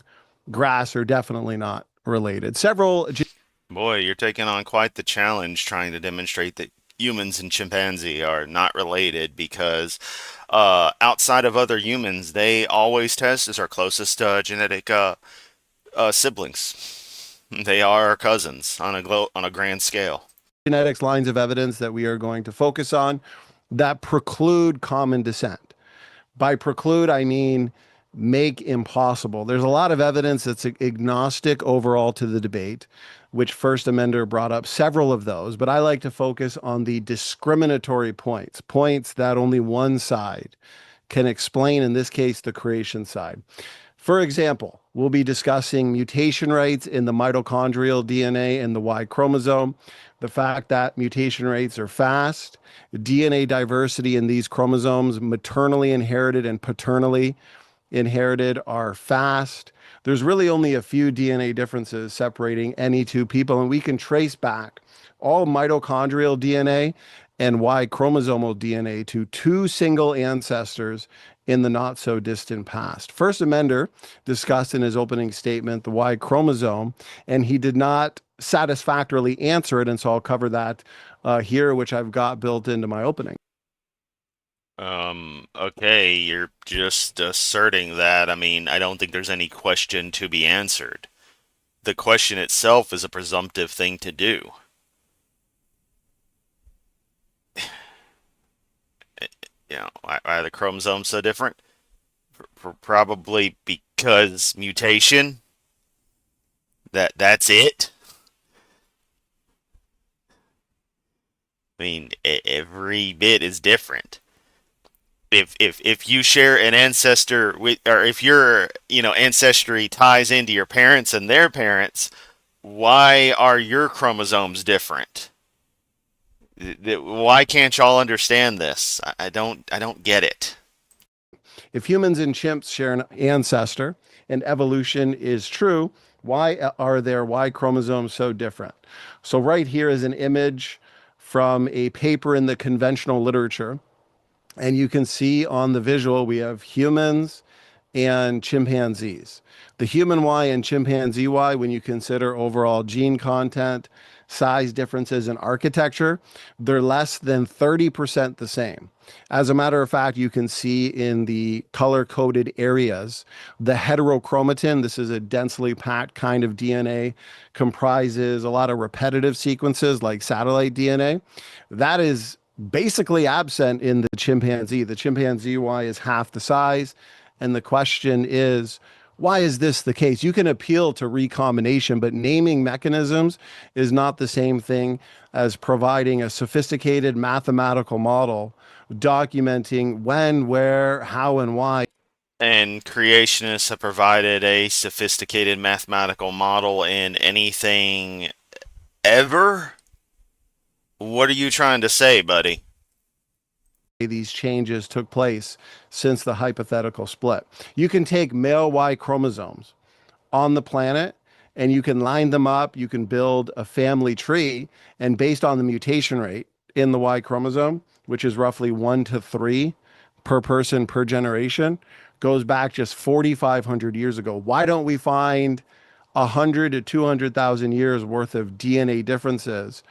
grass are definitely not related. Boy, you're taking on quite the challenge trying to demonstrate that humans and chimpanzee are not related, because outside of other humans, they always test as our closest genetic siblings. They are our cousins on a grand scale. Genetics lines of evidence that we are going to focus on that preclude common descent. By preclude, I mean make impossible. There's a lot of evidence that's agnostic overall to the debate, which 1stAmender brought up several of those, but I like to focus on the discriminatory points that only one side can explain, in this case, the creation side. For example, we'll be discussing mutation rates in the mitochondrial DNA and the Y chromosome, the fact that mutation rates are fast, DNA diversity in these chromosomes, maternally inherited and paternally inherited, are fast. There's really only a few DNA differences separating any two people, and we can trace back all mitochondrial DNA and Y chromosomal DNA to two single ancestors in the not so distant past. 1stAmender discussed in his opening statement the Y chromosome, and he did not satisfactorily answer it, and so I'll cover that here, which I've got built into my opening. Okay, you're just asserting that. I mean, I don't think there's any question to be answered. The question itself is a presumptive thing to do. You know, why are the chromosomes so different? Probably because mutation. That's it. I mean, every bit is different. If you share an ancestor with, or if your ancestry ties into your parents and their parents, why are your chromosomes different? Why can't y'all understand this? I don't get it. If humans and chimps share an ancestor and evolution is true, why are their Y chromosomes so different? So right here is an image from a paper in the conventional literature. And you can see on the visual, we have humans and chimpanzees. The human Y and chimpanzee Y, when you consider overall gene content, size differences, and architecture, they're less than 30% the same. As a matter of fact, you can see in the color-coded areas, the heterochromatin, this is a densely packed kind of DNA, comprises a lot of repetitive sequences like satellite DNA. That is basically absent in the chimpanzee. The chimpanzee Y is half the size. And the question is, Why is this the case? You can appeal to recombination, but naming mechanisms is not the same thing as providing a sophisticated mathematical model documenting when, where, how, and why. And creationists have provided a sophisticated mathematical model in anything ever? What are you trying to say, buddy? These changes took place since the hypothetical split. You can take male Y chromosomes on the planet and you can line them up, you can build a family tree, and based on the mutation rate in the Y chromosome, which is roughly 1 to 3 per person per generation, goes back just 4,500 years ago. Why don't we find 100 to 200,000 years worth of DNA differences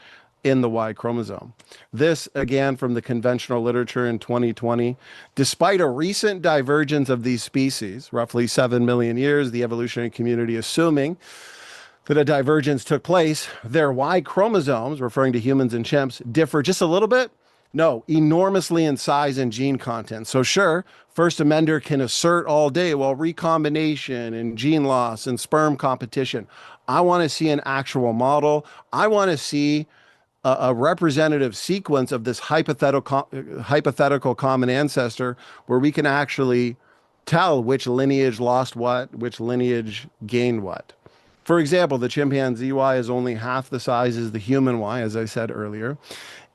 in the Y chromosome? This, again, from the conventional literature in 2020. Despite a recent divergence of these species, roughly 7 million years, the evolutionary community assuming that a divergence took place, their Y chromosomes, referring to humans and chimps, differ just a little bit. No, enormously in size and gene content. So sure, 1stAmender can assert all day, well, recombination and gene loss and sperm competition. I want to see an actual model. I want to see a representative sequence of this hypothetical common ancestor where we can actually tell which lineage lost what, which lineage gained what. For example, the chimpanzee Y is only half the size as the human Y, as I said earlier.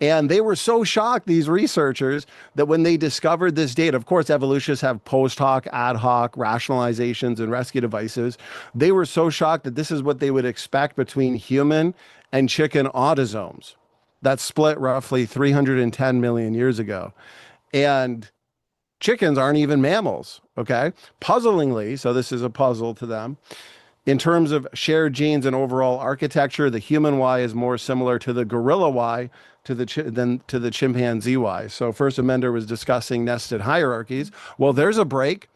And they were so shocked, these researchers, that when they discovered this data, of course, evolutionists have post hoc, ad hoc rationalizations and rescue devices. They were so shocked that this is what they would expect between human and chicken autosomes that split roughly 310 million years ago. And chickens aren't even mammals, okay? Puzzlingly, so this is a puzzle to them, in terms of shared genes and overall architecture, the human Y is more similar to the gorilla Y than to the chimpanzee Y. So 1stAmender was discussing nested hierarchies. Well, there's a break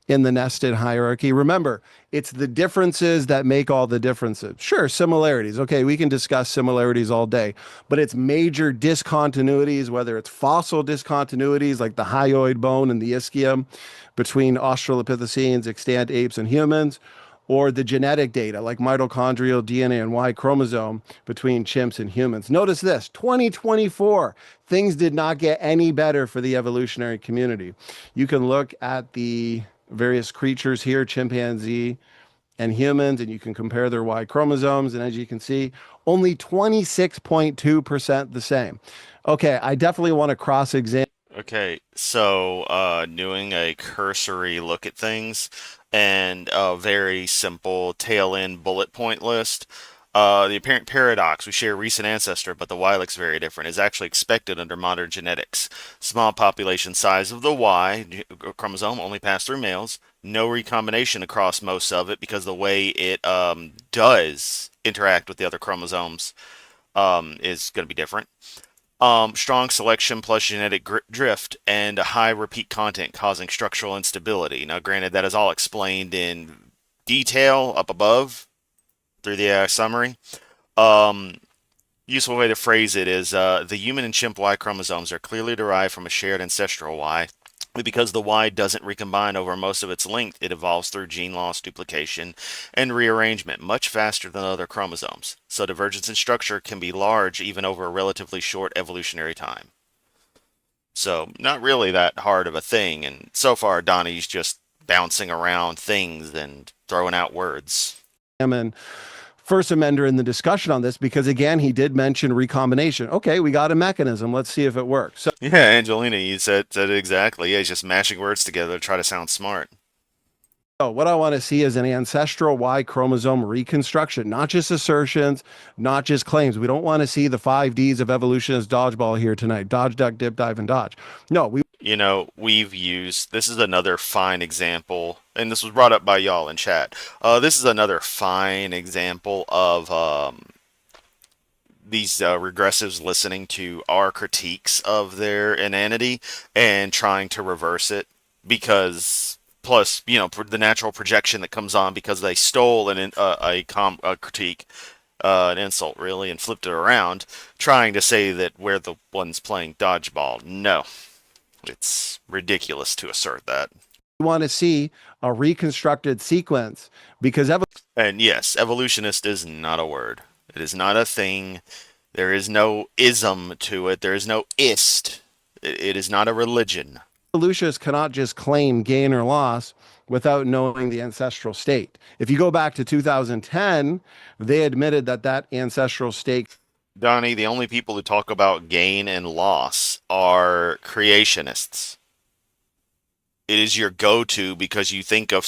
in the nested hierarchy. Remember, it's the differences that make all the differences. Sure, similarities. Okay, we can discuss similarities all day, but it's major discontinuities, whether it's fossil discontinuities like the hyoid bone and the ischium between Australopithecines, extant apes, and humans, or the genetic data like mitochondrial DNA and Y chromosome between chimps and humans. Notice this, 2024, things did not get any better for the evolutionary community. You can look at the various creatures here, chimpanzee and humans, and you can compare their Y chromosomes. And as you can see, only 26.2% the same. Okay, I definitely want to cross-examine. Okay, so doing a cursory look at things and a very simple tail end bullet point list. The apparent paradox, we share recent ancestor, but the Y looks very different, is actually expected under modern genetics. Small population size of the Y chromosome only passed through males. No recombination across most of it because the way it does interact with the other chromosomes is going to be different. Strong selection plus genetic drift and a high repeat content causing structural instability. Now, granted, that is all explained in detail up above through the summary. Useful way to phrase it is the human and chimp Y chromosomes are clearly derived from a shared ancestral Y. Because the Y doesn't recombine over most of its length, it evolves through gene loss, duplication, and rearrangement much faster than other chromosomes. So divergence in structure can be large even over a relatively short evolutionary time. So not really that hard of a thing, and so far Donnie's just bouncing around things and throwing out words. 1stAmender in the discussion on this because, again, he did mention recombination. Okay, we got a mechanism. Let's see if it works. So, yeah, Angelina, you said it exactly. Yeah, he's just mashing words together to try to sound smart. so what I want to see is an ancestral Y chromosome reconstruction, not just assertions, not just claims. We don't want to see the 5Ds of evolution as dodgeball here tonight. Dodge, duck, dip, dive, and dodge. No, We've used, this is another fine example, and this was brought up by y'all in chat. This is another fine example of these regressives listening to our critiques of their inanity and trying to reverse it because, plus, the natural projection that comes on because they stole a critique, an insult really, and flipped it around, trying to say that we're the ones playing dodgeball. No. It's ridiculous to assert that. We want to see a reconstructed sequence because And yes, evolutionist is not a word. It is not a thing. There is no ism to it. There is no ist. It is not a religion. evolutionists cannot just claim gain or loss without knowing the ancestral state. If you go back to 2010, they admitted that that ancestral state. Donnie, the only people who talk about gain and loss are creationists. It is your go-to because you think of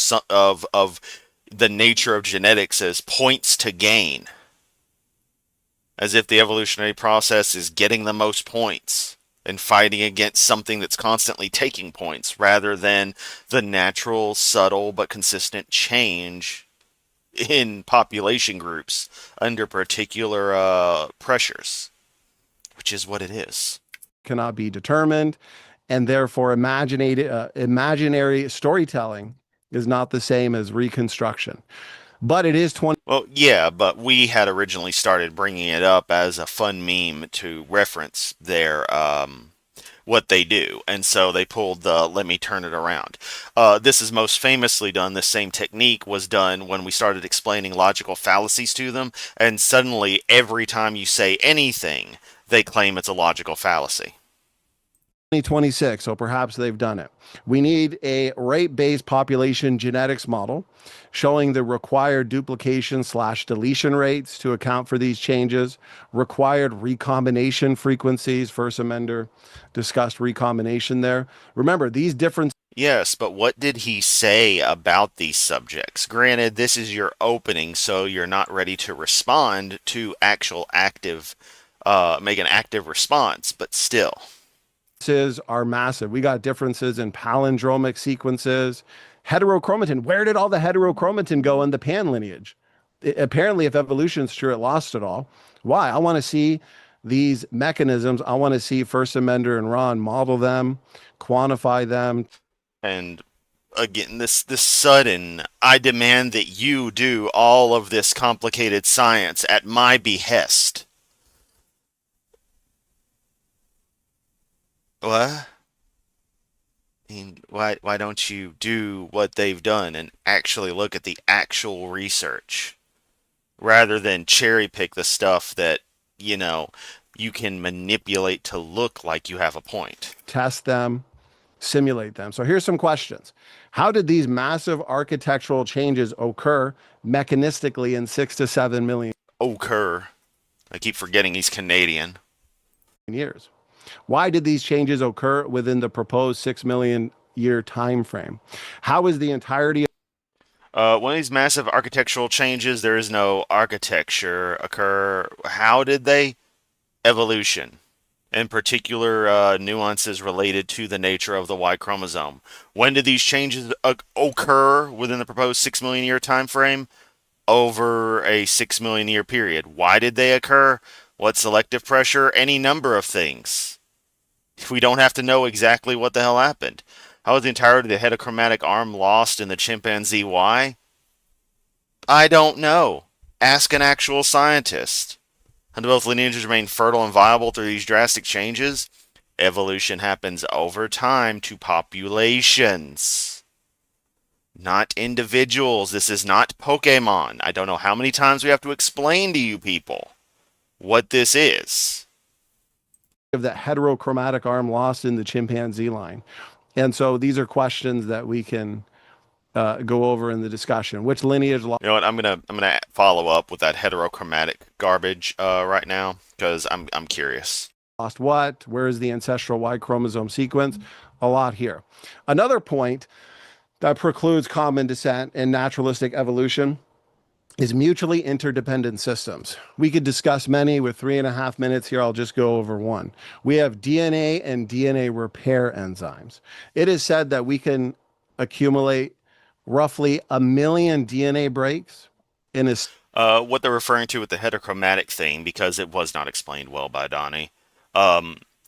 the nature of genetics as points to gain, as if the evolutionary process is getting the most points and fighting against something that's constantly taking points, rather than the natural, subtle, but consistent change in population groups under particular pressures, which is what it is. Cannot be determined, and therefore imaginary storytelling is not the same as reconstruction. But it is 20. Well, yeah, but we had originally started bringing it up as a fun meme to reference their what they do, and so they pulled the "let me turn it around." This is most famously done. This same technique was done when we started explaining logical fallacies to them, and suddenly every time you say anything, they claim it's a logical fallacy. 2026, so perhaps they've done it. We need a rate-based population genetics model showing the required duplication/deletion rates to account for these changes, required recombination frequencies. 1stAmender discussed recombination there. Remember, these differences. Yes, but what did he say about these subjects? Granted, this is your opening, so you're not ready to respond to make an active response, but still. Are massive. We got differences in palindromic sequences, heterochromatin. Where did all the heterochromatin go in the pan lineage? Apparently, if evolution's true, it lost it all. Why? I want to see these mechanisms. I want to see 1stAmender and Ron model them, quantify them. And again, this sudden, I demand that you do all of this complicated science at my behest. What? I mean, why don't you do what they've done and actually look at the actual research rather than cherry pick the stuff that, you can manipulate to look like you have a point? Test them, simulate them. So here's some questions. How did these massive architectural changes occur mechanistically in 6 to 7 million Occur. I keep forgetting he's Canadian. years? Why did these changes occur within the proposed 6 million year time frame? How is the entirety One of these massive architectural changes, there is no architecture occur. How did they? Evolution. In particular, nuances related to the nature of the Y chromosome. When did these changes occur within the proposed 6 million year time frame? Over a 6 million year period. Why did they occur? What selective pressure? Any number of things. We don't have to know exactly what the hell happened. How was the entirety of the heterochromatic arm lost in the chimpanzee Y? I don't know. Ask an actual scientist. How do both lineages remain fertile and viable through these drastic changes? Evolution happens over time to populations, not individuals. This is not Pokemon. I don't know how many times we have to explain to you people what this is. of that heterochromatic arm lost in the chimpanzee line? And so these are questions that we can go over in the discussion. Which lineage lost? You know what? I'm gonna follow up with that heterochromatic garbage right now because I'm curious. Lost what? Where is the ancestral Y chromosome sequence? A lot here. Another point that precludes common descent in naturalistic evolution is mutually interdependent systems. We could discuss many. With 3.5 minutes here, I'll just go over one. We have DNA and DNA repair enzymes. It is said that we can accumulate roughly 1 million DNA breaks in a What they're referring to with the heterochromatic thing, because it was not explained well by Donnie,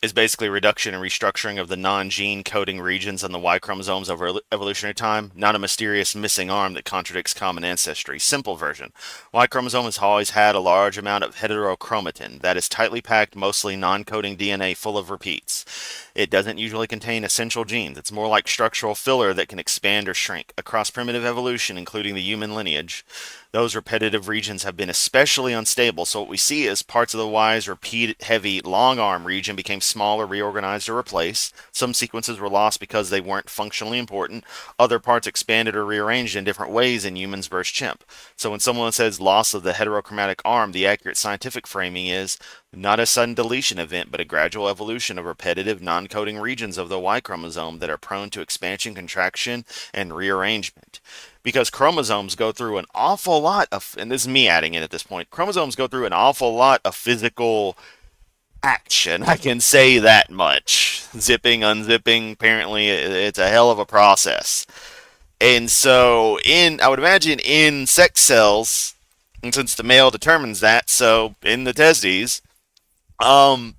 is basically reduction and restructuring of the non-gene coding regions on the Y chromosomes over evolutionary time, not a mysterious missing arm that contradicts common ancestry. Simple version. Y chromosome has always had a large amount of heterochromatin, that is tightly packed, mostly non-coding DNA full of repeats. It doesn't usually contain essential genes. It's more like structural filler that can expand or shrink. Across primitive evolution, including the human lineage, those repetitive regions have been especially unstable. So what we see is parts of the Y's repeat-heavy long arm region became smaller, reorganized, or replaced. Some sequences were lost because they weren't functionally important. Other parts expanded or rearranged in different ways in humans versus chimp. So when someone says loss of the heterochromatic arm, the accurate scientific framing is not a sudden deletion event, but a gradual evolution of repetitive non-coding regions of the Y chromosome that are prone to expansion, contraction, and rearrangement. Because chromosomes go through an awful lot of, and this is me adding in at this point, chromosomes go through an awful lot of physical action. I can say that much. Zipping, unzipping, apparently it's a hell of a process. And so, I would imagine in sex cells, and since the male determines that, so in the testes, um,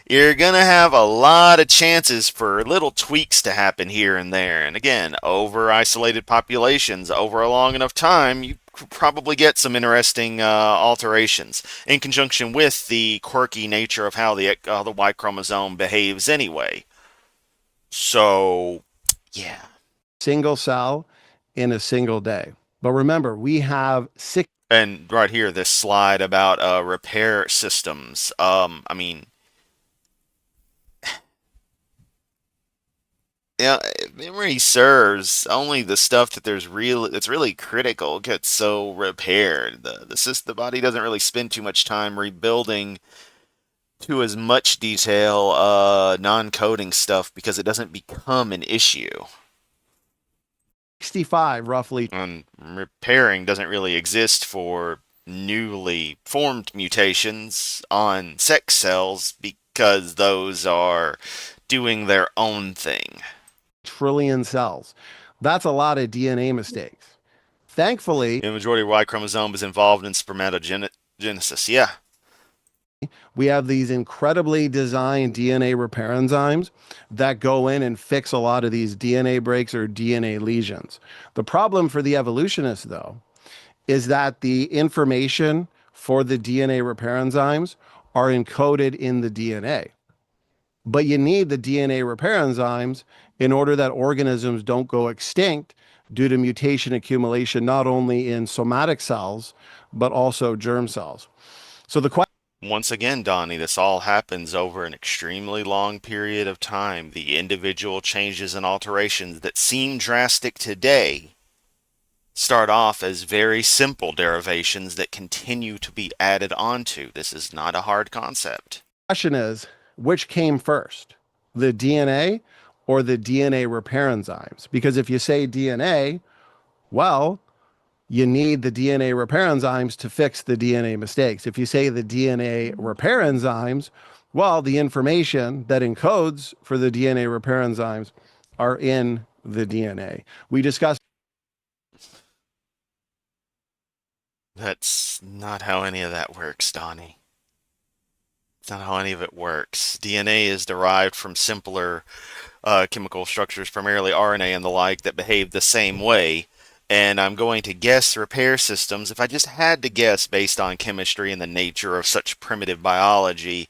you're gonna have a lot of chances for little tweaks to happen here and there. And again, over isolated populations, over a long enough time, you could probably get some interesting alterations in conjunction with the quirky nature of how the Y chromosome behaves anyway. So, yeah. Single cell in a single day. But remember, we have six. And right here, this slide about repair systems. I mean, yeah, if memory serves, only the stuff that's really critical gets so repaired. The body doesn't really spend too much time rebuilding to as much detail non-coding stuff because it doesn't become an issue. 65 roughly. And repairing doesn't really exist for newly formed mutations on sex cells because those are doing their own thing. Trillion cells. That's a lot of DNA mistakes. Thankfully, The majority of Y chromosome is involved in spermatogenesis. Yeah. we have these incredibly designed DNA repair enzymes that go in and fix a lot of these DNA breaks or DNA lesions. The problem for the evolutionists, though, is that the information for the DNA repair enzymes are encoded in the DNA. But you need the DNA repair enzymes in order that organisms don't go extinct due to mutation accumulation, not only in somatic cells, but also germ cells. So the question. Once again, Donnie, this all happens over an extremely long period of time. The individual changes and alterations that seem drastic today start off as very simple derivations that continue to be added onto. This is not a hard concept. Question is, which came first, the DNA or the DNA repair enzymes? Because if you say DNA, well, you need the DNA repair enzymes to fix the DNA mistakes. If you say the DNA repair enzymes, well, the information that encodes for the DNA repair enzymes are in the DNA. We discussed. That's not how any of that works, Donnie. It's not how any of it works. DNA is derived from simpler chemical structures, primarily RNA and the like, that behave the same way. And I'm going to guess repair systems, if I just had to guess based on chemistry and the nature of such primitive biology,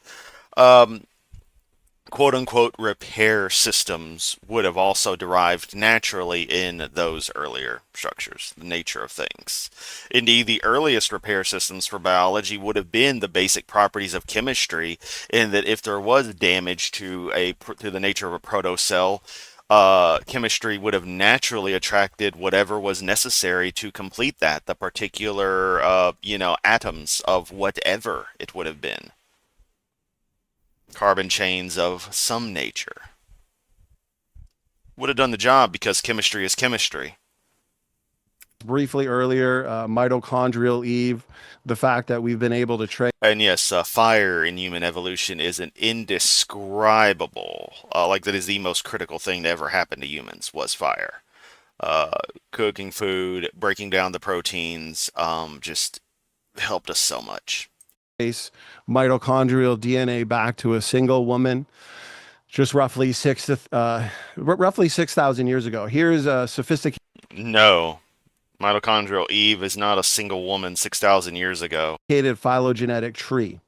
quote unquote repair systems would have also derived naturally in those earlier structures, the nature of things. Indeed, the earliest repair systems for biology would have been the basic properties of chemistry, in that if there was damage to the nature of a protocell, chemistry would have naturally attracted whatever was necessary to complete that, the particular, atoms of whatever it would have been. Carbon chains of some nature. Would have done the job because chemistry is chemistry. Briefly earlier, mitochondrial Eve, the fact that we've been able to trace. And yes, fire in human evolution is an indescribable, that is the most critical thing to ever happen to humans, was fire. Cooking food, breaking down the proteins, just helped us so much. trace mitochondrial DNA back to a single woman, just roughly 6,000 years ago. Here's a sophisticated No. Mitochondrial Eve is not a single woman 6,000 years ago. phylogenetic tree.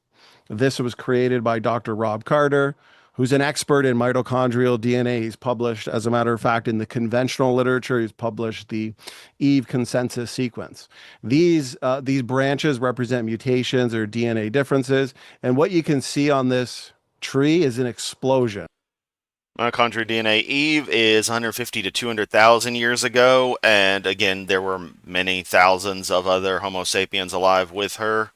This was created by Dr. Rob Carter, who's an expert in mitochondrial DNA. He's published, as a matter of fact, in the conventional literature, he's published the Eve consensus sequence. These branches represent mutations or DNA differences. And what you can see on this tree is an explosion. Mitochondrial DNA Eve is 150 to 200,000 years ago, and again, there were many thousands of other Homo sapiens alive with her,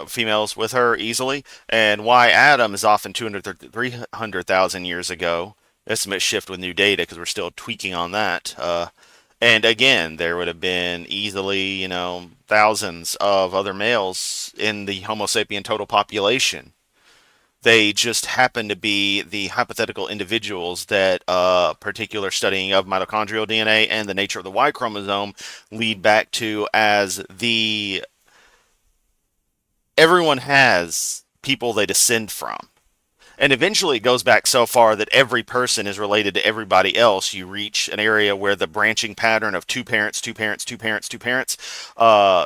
females with her easily. And Y Adam is often 200 to 300,000 years ago. Estimates shift with new data because we're still tweaking on that. And again, there would have been easily, thousands of other males in the Homo sapien total population. They just happen to be the hypothetical individuals that particular studying of mitochondrial DNA and the nature of the Y chromosome lead back to, as everyone has people they descend from. And eventually it goes back so far that every person is related to everybody else. You reach an area where the branching pattern of two parents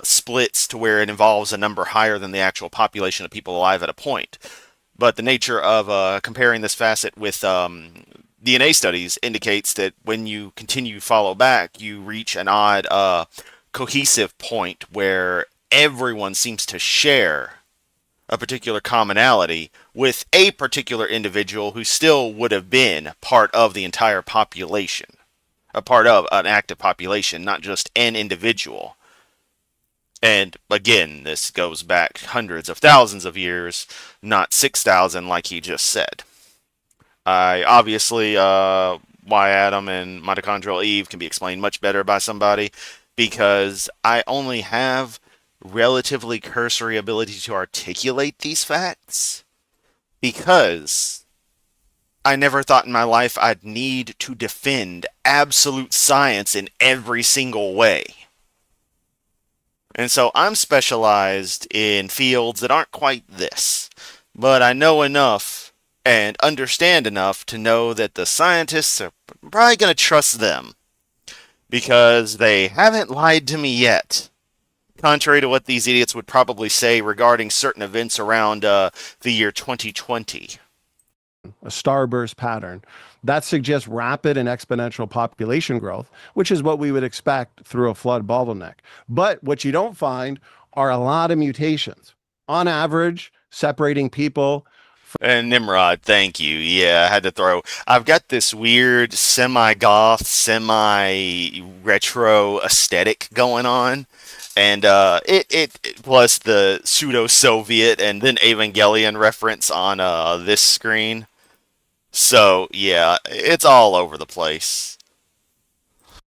splits to where it involves a number higher than the actual population of people alive at a point. But the nature of comparing this facet with DNA studies indicates that when you continue to follow back, you reach an odd cohesive point where everyone seems to share a particular commonality with a particular individual who still would have been part of the entire population, a part of an active population, not just an individual. And again, this goes back hundreds of thousands of years, not 6,000 like he just said. Obviously, Y Adam and mitochondrial Eve can be explained much better by somebody, because I only have relatively cursory ability to articulate these facts, because I never thought in my life I'd need to defend absolute science in every single way. And so I'm specialized in fields that aren't quite this, but I know enough and understand enough to know that the scientists are probably going to trust them, because they haven't lied to me yet, contrary to what these idiots would probably say regarding certain events around the year 2020. A starburst pattern that suggests rapid and exponential population growth, which is what we would expect through a flood bottleneck. But what you don't find are a lot of mutations, on average, separating people. And Nimrod, thank you. Yeah, I had to throw. I've got this weird semi-goth, semi-retro aesthetic going on. And it plus the pseudo-Soviet and then Evangelion reference on this screen. So, yeah, it's all over the place.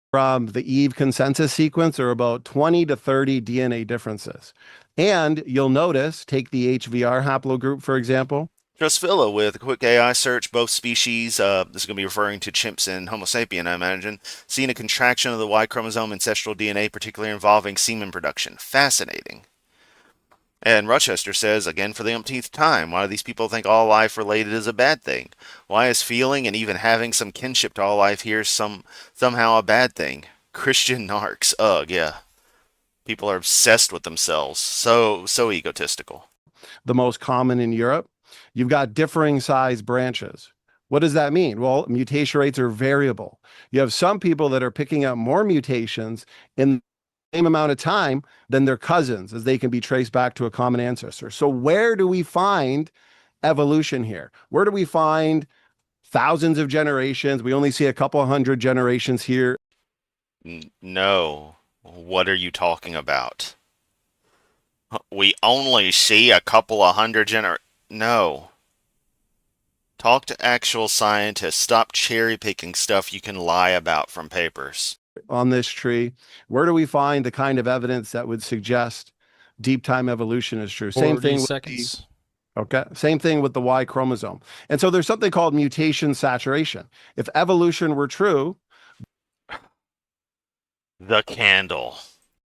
From the Eve consensus sequence are about 20 to 30 DNA differences. And you'll notice, take the HVR haplogroup, for example. Drosophila, with a quick AI search, both species, this is going to be referring to chimps and Homo sapien, I imagine, seeing a contraction of the Y chromosome ancestral DNA, particularly involving semen production. Fascinating. And Rochester says, again for the umpteenth time, why do these people think all life related is a bad thing? Why is feeling and even having some kinship to all life here somehow a bad thing? Christian narcs. Ugh, yeah. People are obsessed with themselves. So egotistical. The most common in Europe. You've got differing size branches. What does that mean? Well, mutation rates are variable. You have some people that are picking up more mutations in same amount of time than their cousins, as they can be traced back to a common ancestor. So where do we find evolution here? Where do we find thousands of generations? We only see a couple hundred generations here. No. What are you talking about? We only see a couple of hundred No. Talk to actual scientists. Stop cherry picking stuff you can lie about from papers. On this tree, where do we find the kind of evidence that would suggest deep time evolution is true? Same thing with seconds. Same thing with the Y chromosome. And so there's something called mutation saturation. If evolution were true, the candle,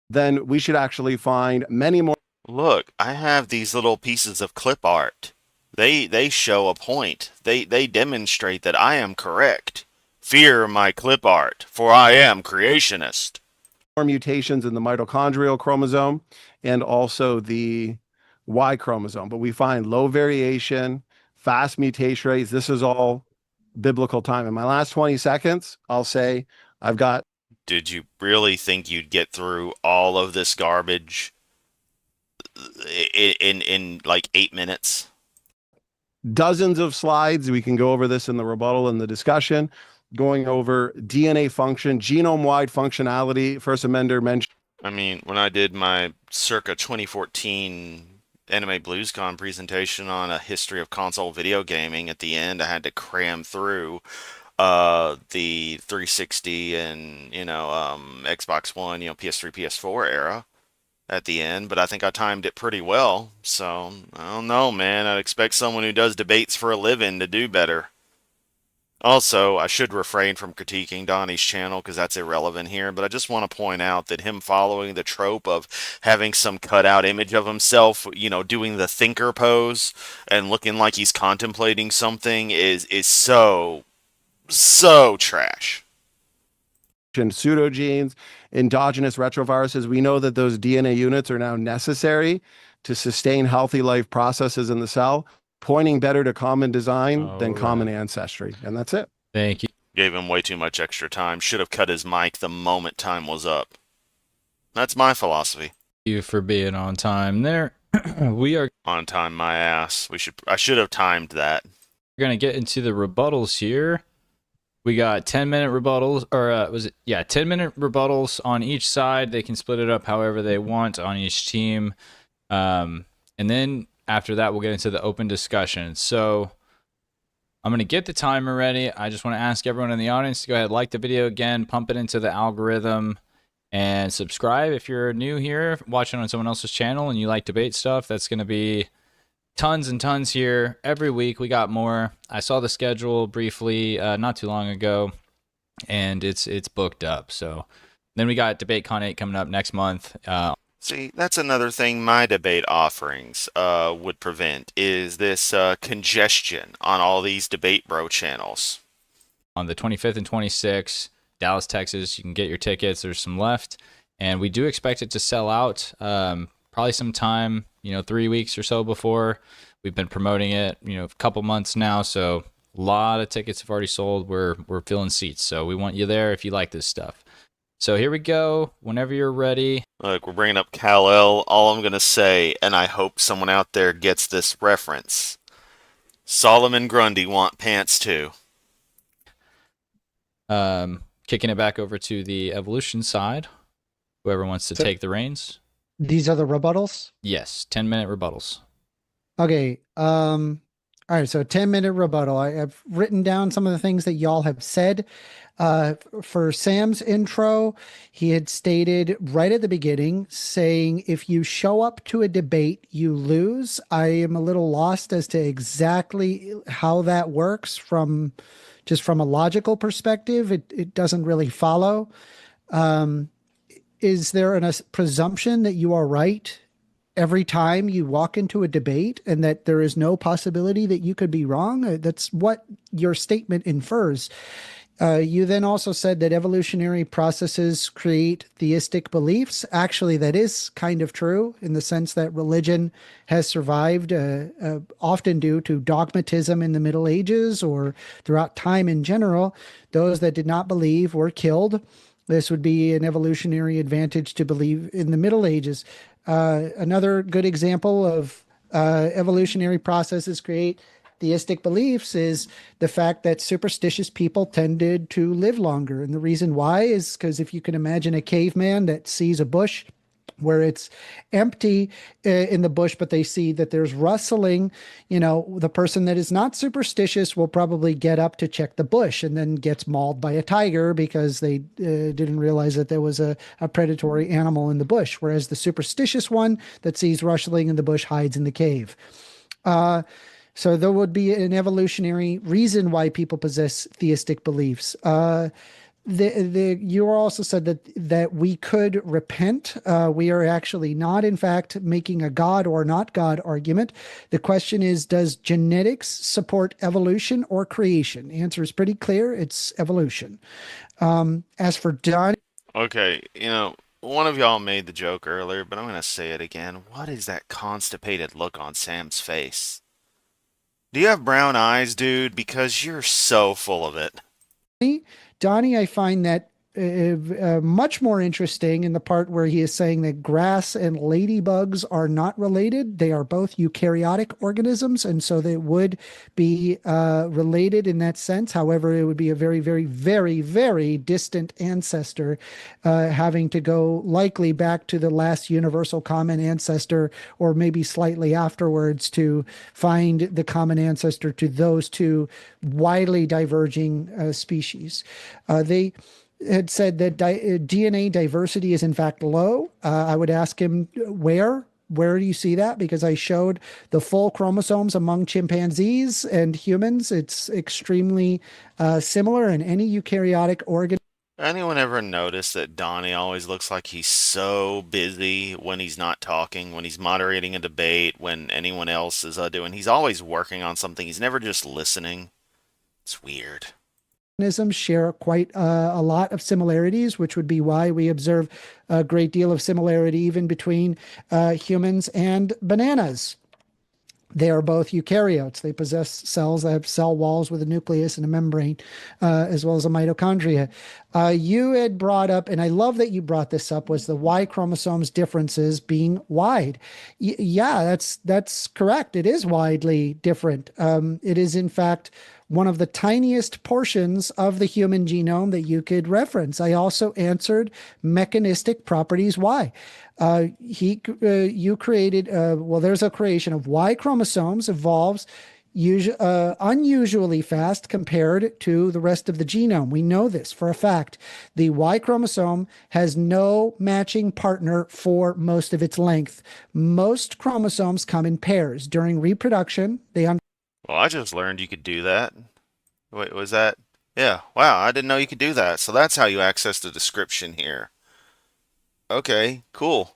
then we should actually find many more Look, I have these little pieces of clip art. They show a point. They demonstrate that I am correct. Fear my clip art, for I am creationist. Mutations in the mitochondrial chromosome and also the Y chromosome. But we find low variation, fast mutation rates. This is all biblical time. In my last 20 seconds, I'll say I've got Did you really think you'd get through all of this garbage in like 8 minutes? dozens of slides. We can go over this in the rebuttal and the discussion, going over DNA function, genome-wide functionality. 1stAmender mentioned. I mean, when I did my circa 2014 Anime BluesCon presentation on a history of console video gaming, at the end I had to cram through the 360 and Xbox One, PS3, PS4 era at the end, but I think I timed it pretty well. So I don't know, man. I'd expect someone who does debates for a living to do better. Also, I should refrain from critiquing Donnie's channel because that's irrelevant here, but I just want to point out that him following the trope of having some cutout image of himself, doing the thinker pose and looking like he's contemplating something is so trash. Pseudogenes, endogenous retroviruses. We know that those DNA units are now necessary to sustain healthy life processes in the cell, pointing better to common design than common ancestry. And that's it. Thank you. Gave him way too much extra time. Should have cut his mic the moment time was up. That's my philosophy. You for being on time there. We are On time, my ass. I should have timed that. going to get into the rebuttals here. We got 10-minute rebuttals, or 10-minute rebuttals on each side. They can split it up however they want on each team. And then after that, we'll get into the open discussion. So I'm going to get the timer ready. I just want to ask everyone in the audience to go ahead, like the video again, pump it into the algorithm, and subscribe if you're new here, watching on someone else's channel and you like debate stuff. That's going to be tons and tons here every week. We got more. I saw the schedule briefly not too long ago, and it's booked up. So then we got DebateCon 8 coming up next month. See, that's another thing my debate offerings would prevent, is this congestion on all these debate bro channels. On the 25th and 26th, Dallas, Texas. You can get your tickets. There's some left, and we do expect it to sell out probably sometime, 3 weeks or so before. We've been promoting it, a couple months now, so a lot of tickets have already sold. We're filling seats, so we want you there if you like this stuff. So here we go. Whenever you're ready. Look, we're bringing up Kal-El. All I'm going to say, and I hope someone out there gets this reference, Solomon Grundy want pants too. Kicking it back over to the evolution side. Whoever wants to take the reins. These are the rebuttals? Yes, 10-minute rebuttals. Okay. All right. So 10-minute rebuttal. I have written down some of the things that y'all have said. For Sam's intro, he had stated right at the beginning saying, if you show up to a debate, you lose. I am a little lost as to exactly how that works from a logical perspective. It doesn't really follow. Is there a presumption that you are right every time you walk into a debate and that there is no possibility that you could be wrong? That's what your statement infers. You then also said that evolutionary processes create theistic beliefs. Actually, that is kind of true in the sense that religion has survived often due to dogmatism in the Middle Ages or throughout time in general. Those that did not believe were killed. This would be an evolutionary advantage to believe in the Middle Ages. Another good example of evolutionary processes create theistic beliefs is the fact that superstitious people tended to live longer. And the reason why is because if you can imagine a caveman that sees a bush where it's empty in the bush, but they see that there's rustling, the person that is not superstitious will probably get up to check the bush and then gets mauled by a tiger because they didn't realize that there was a predatory animal in the bush. Whereas the superstitious one that sees rustling in the bush hides in the cave. So there would be an evolutionary reason why people possess theistic beliefs. You also said that we could repent. We are actually not, in fact, making a God or not God argument. The question is, does genetics support evolution or creation? The answer is pretty clear. It's evolution. As for Don, Okay, one of y'all made the joke earlier, but I'm gonna say it again. What is that constipated look on Sam's face? Do you have brown eyes, dude? Because you're so full of it. Donnie, I find that much more interesting in the part where he is saying that grass and ladybugs are not related. They are both eukaryotic organisms, and so they would be related in that sense. However, it would be a very, very, very, very distant ancestor, having to go likely back to the last universal common ancestor, or maybe slightly afterwards, to find the common ancestor to those two widely diverging species. They had said that DNA diversity is in fact low. I would ask him where do you see that? Because I showed the full chromosomes among chimpanzees and humans. It's extremely similar in any eukaryotic organ. Anyone ever notice that Donnie always looks like he's so busy when he's not talking, when he's moderating a debate, when anyone else is doing? He's always working on something. He's never just listening. It's weird. Organisms share quite a lot of similarities, which would be why we observe a great deal of similarity even between humans and bananas. They are both eukaryotes. They possess cells that have cell walls with a nucleus and a membrane, as well as a mitochondria. You had brought up, and I love that you brought this up, was the Y chromosomes differences being wide. Yeah, that's correct. It is widely different. It is, in fact, one of the tiniest portions of the human genome that you could reference. I also answered mechanistic properties why. You created, well, there's a creation of Y chromosomes evolves unusually fast compared to the rest of the genome. We know this for a fact. The Y chromosome has no matching partner for most of its length. Most chromosomes come in pairs. During reproduction, they Well, I just learned you could do that. Wait, was that? Yeah, wow, I didn't know you could do that. So that's how you access the description here. Okay, cool.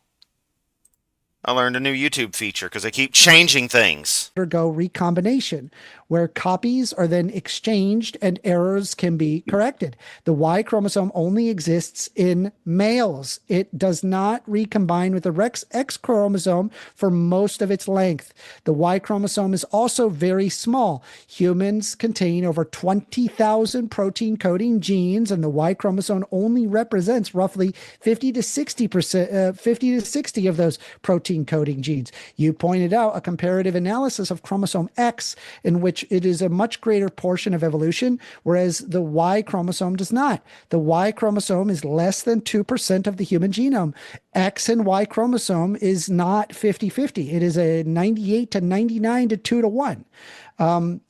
I learned a new YouTube feature because I keep changing things. undergo recombination, where copies are then exchanged and errors can be corrected. The Y chromosome only exists in males. It does not recombine with the X chromosome for most of its length. The Y chromosome is also very small. Humans contain over 20,000 protein coding genes, and the Y chromosome only represents roughly 50 to 60%, 50 to 60 of those protein coding genes. You pointed out a comparative analysis of chromosome X, in which it is a much greater portion of evolution, whereas the Y chromosome does not. The Y chromosome is less than 2% of the human genome. X and Y chromosome is not 50-50. It is a 98 to 99 to 2 to 1.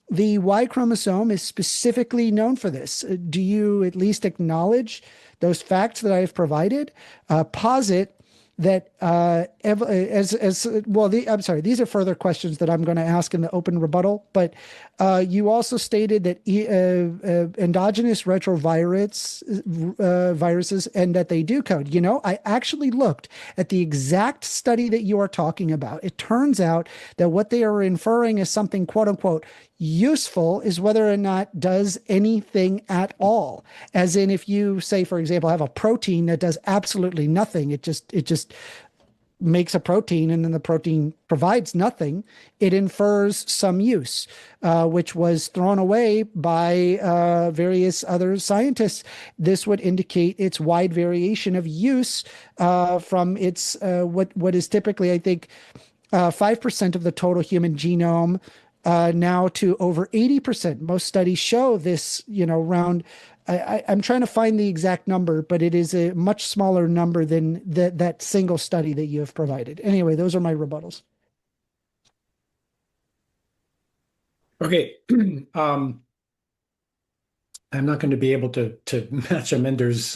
The Y chromosome is specifically known for this. Do you at least acknowledge those facts that I have provided? Posit that I'm sorry, these are further questions that I'm going to ask in the open rebuttal, but you also stated that endogenous viruses and that they do code. I actually looked at the exact study that you are talking about. It turns out that what they are inferring as something quote unquote useful is whether or not does anything at all. As in, if you say, for example, have a protein that does absolutely nothing, it just makes a protein and then the protein provides nothing, it infers some use, which was thrown away by various other scientists. This would indicate its wide variation of use from its what is typically, I think, 5% of the total human genome, now to over 80%. Most studies show this, around, I'm trying to find the exact number, but it is a much smaller number than that single study that you have provided. Anyway, those are my rebuttals. Okay. I'm not going to be able to match Amender's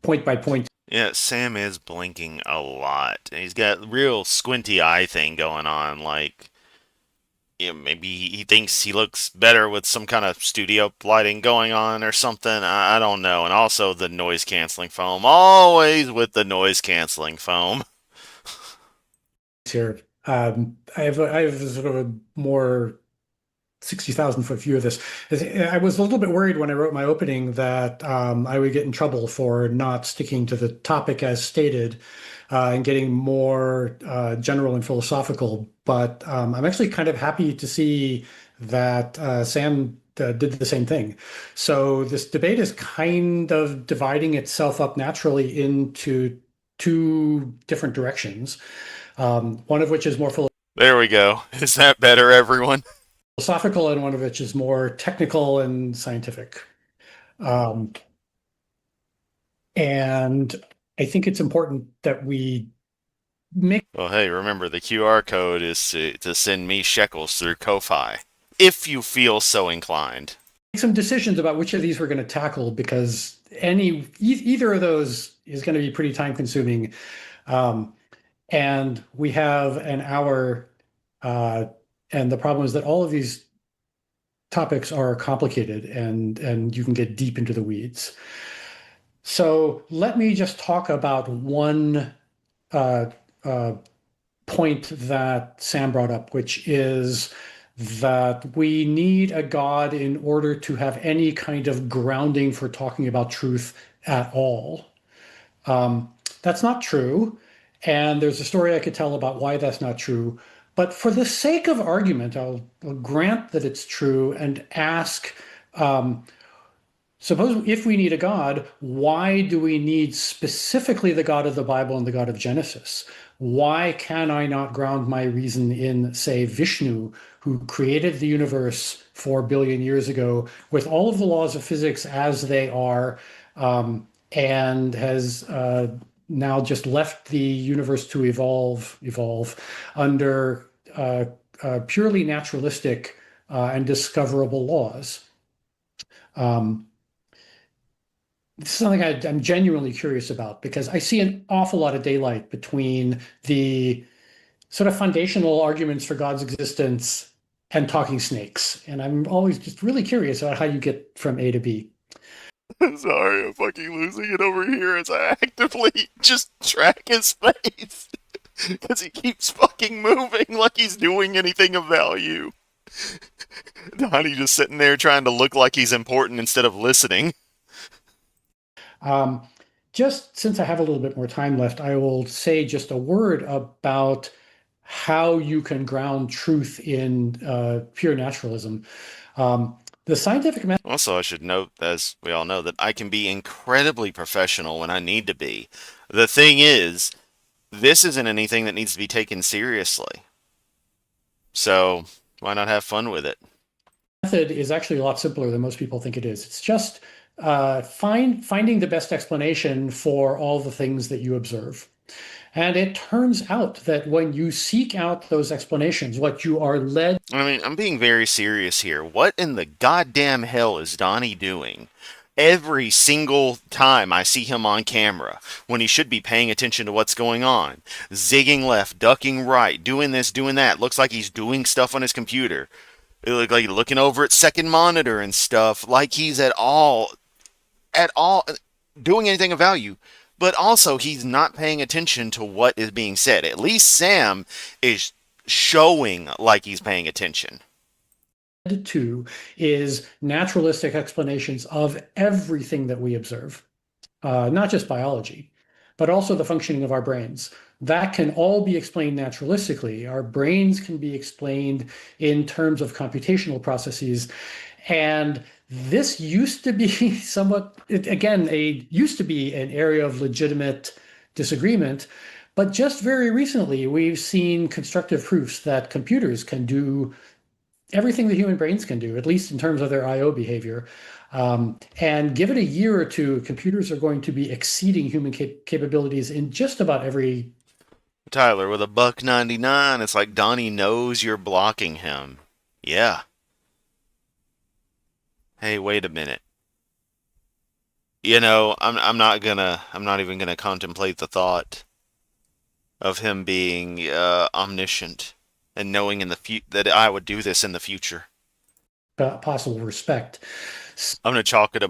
point by point. Yeah, Sam is blinking a lot. And he's got real squinty eye thing going on. Like, maybe he thinks he looks better with some kind of studio lighting going on or something. I don't know. And also the noise canceling foam. Always with the noise canceling foam. Here, I have sort of a more 60,000 foot view of this. I was a little bit worried when I wrote my opening that I would get in trouble for not sticking to the topic as stated and getting more general and philosophical. But I'm actually kind of happy to see that Sam did the same thing. So this debate is kind of dividing itself up naturally into two different directions, one of which is more There we go. Is that better, everyone? philosophical and one of which is more technical and scientific. Um, and I think it's important that we make Well, hey, remember the QR code is to send me shekels through Ko-Fi, if you feel so inclined. some decisions about which of these we're going to tackle because either of those is going to be pretty time consuming. And we have an hour, and the problem is that all of these topics are complicated and you can get deep into the weeds. So let me just talk about one uh, uh, point that Sam brought up, which is that we need a God in order to have any kind of grounding for talking about truth at all. That's not true. And there's a story I could tell about why that's not true. But for the sake of argument, I'll grant that it's true and ask, suppose if we need a God, why do we need specifically the God of the Bible and the God of Genesis? Why can I not ground my reason in, say, Vishnu, who created the universe 4 billion years ago with all of the laws of physics as they are, and has now just left the universe to evolve under purely naturalistic and discoverable laws? This is something I'm genuinely curious about because I see an awful lot of daylight between the sort of foundational arguments for God's existence and talking snakes. And I'm always just really curious about how you get from A to B. Sorry, I'm fucking losing it over here as I actively just track his face. Because he keeps fucking moving like he's doing anything of value. Donnie just sitting there trying to look like he's important instead of listening. Just since I have a little bit more time left, I will say just a word about how you can ground truth in pure naturalism. The scientific method. Also, I should note, as we all know, that I can be incredibly professional when I need to be. The thing is, this isn't anything that needs to be taken seriously. So, why not have fun with it? Method is actually a lot simpler than most people think it is. It's just finding the best explanation for all the things that you observe. And it turns out that when you seek out those explanations, what you are led. I mean, I'm being very serious here. What in the goddamn hell is Donnie doing? Every single time I see him on camera, when he should be paying attention to what's going on, zigging left, ducking right, doing this, doing that, looks like he's doing stuff on his computer. It looks like looking over at second monitor and stuff, like he's at all doing anything of value. But also, he's not paying attention to what is being said. At least Sam is showing like he's paying attention. To is naturalistic explanations of everything that we observe, not just biology, but also the functioning of our brains. That can all be explained naturalistically. Our brains can be explained in terms of computational processes. And this used to be used to be an area of legitimate disagreement. But just very recently, we've seen constructive proofs that computers can do everything that human brains can do, at least in terms of their I/O behavior. And give it a year or two, computers are going to be exceeding human capabilities in just about every. Tyler, with a $1.99, it's like Donnie knows you're blocking him. Yeah. Hey, wait a minute. You know, I'm not even gonna contemplate the thought of him being omniscient and knowing that I would do this in the future. Possible respect. I'm going to chalk it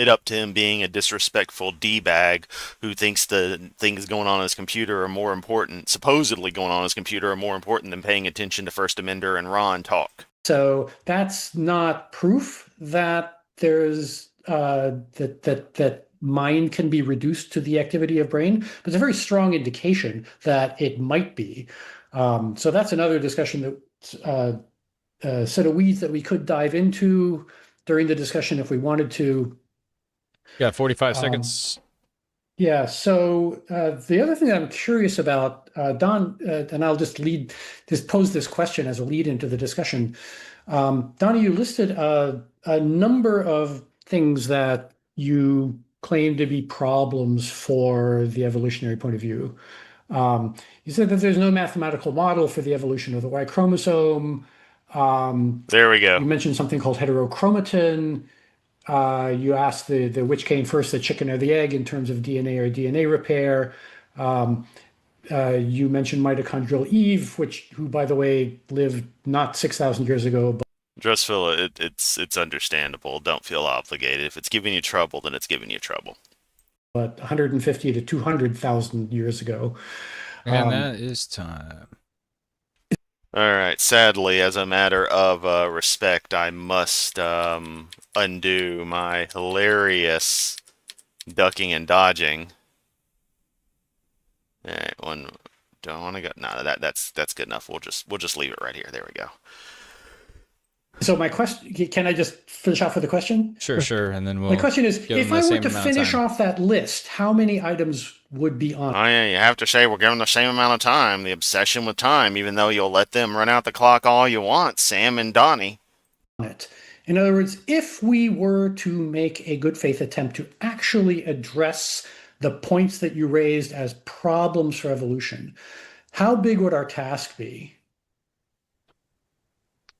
up to him being a disrespectful D-bag who thinks the things going on his computer are more important, supposedly going on his computer are more important than paying attention to 1stAmender and Ron talk. So that's not proof that there's that mind can be reduced to the activity of brain, but it's a very strong indication that it might be. So that's another discussion that set of weeds that we could dive into during the discussion if we wanted to. Yeah, 45 seconds. Yeah. So the other thing that I'm curious about, Don, and I'll just pose this question as a lead into the discussion. Donnie, you listed a number of things that you claim to be problems for the evolutionary point of view. You said that there's no mathematical model for the evolution of the Y chromosome. There we go. You mentioned something called heterochromatin. You asked the which came first, the chicken or the egg, in terms of DNA or DNA repair. You mentioned mitochondrial Eve, who, by the way, lived not 6,000 years ago. But Just feel it's understandable. Don't feel obligated. If it's giving you trouble, then it's giving you trouble. But 150 to 200,000 years ago. And that is time. All right. Sadly, as a matter of respect, I must undo my hilarious ducking and dodging. All right, don't want to go. No, that's good enough. We'll just leave it right here. There we go. So my question, can I just finish off with the question? Sure. And then my question is, if I were to finish time. off that list, how many items would be on it? Oh yeah, you have to say we're given the same amount of time. The obsession with time, even though you'll let them run out the clock all you want, Sam and Donnie. In other words, if we were to make a good faith attempt to actually address the points that you raised as problems for evolution, how big would our task be?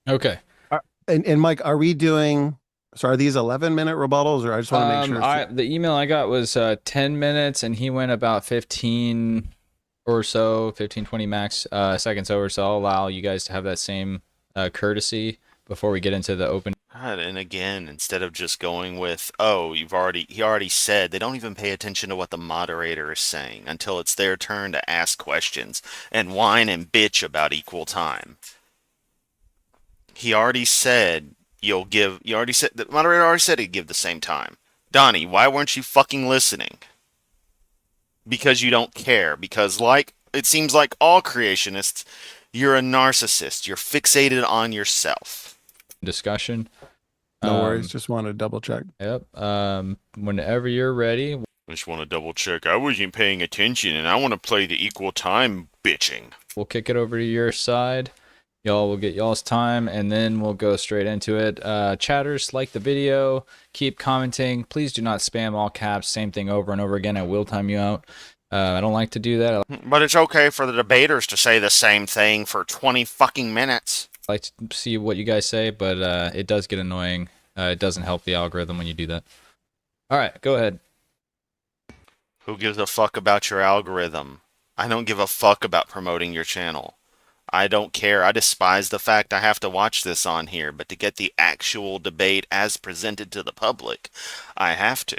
Okay. And Mike, are we doing? So are these 11-minute rebuttals, or I just want to make sure? The email I got was 10 minutes, and he went about 15 or so, 15, 20 max seconds over. So I'll allow you guys to have that same courtesy before we get into the open. God, and again, instead of just going with, oh, he already said, they don't even pay attention to what the moderator is saying until it's their turn to ask questions and whine and bitch about equal time. He already said the moderator already said he'd give the same time. Donnie, why weren't you fucking listening? Because you don't care. Because it seems like all creationists, you're a narcissist. You're fixated on yourself. Discussion. No worries. Just want to double check. Yep. Whenever you're ready. I just want to double check. I wasn't paying attention, and I want to play the equal time bitching. We'll kick it over to your side. Y'all will get y'all's time, and then we'll go straight into it. Chatters, like the video, keep commenting. Please do not spam all caps, same thing over and over again. I will time you out. I don't like to do that. But it's okay for the debaters to say the same thing for 20 fucking minutes. I like to see what you guys say, but it does get annoying. It doesn't help the algorithm when you do that. All right, go ahead. Who gives a fuck about your algorithm? I don't give a fuck about promoting your channel. I don't care. I despise the fact I have to watch this on here, but to get the actual debate as presented to the public, I have to.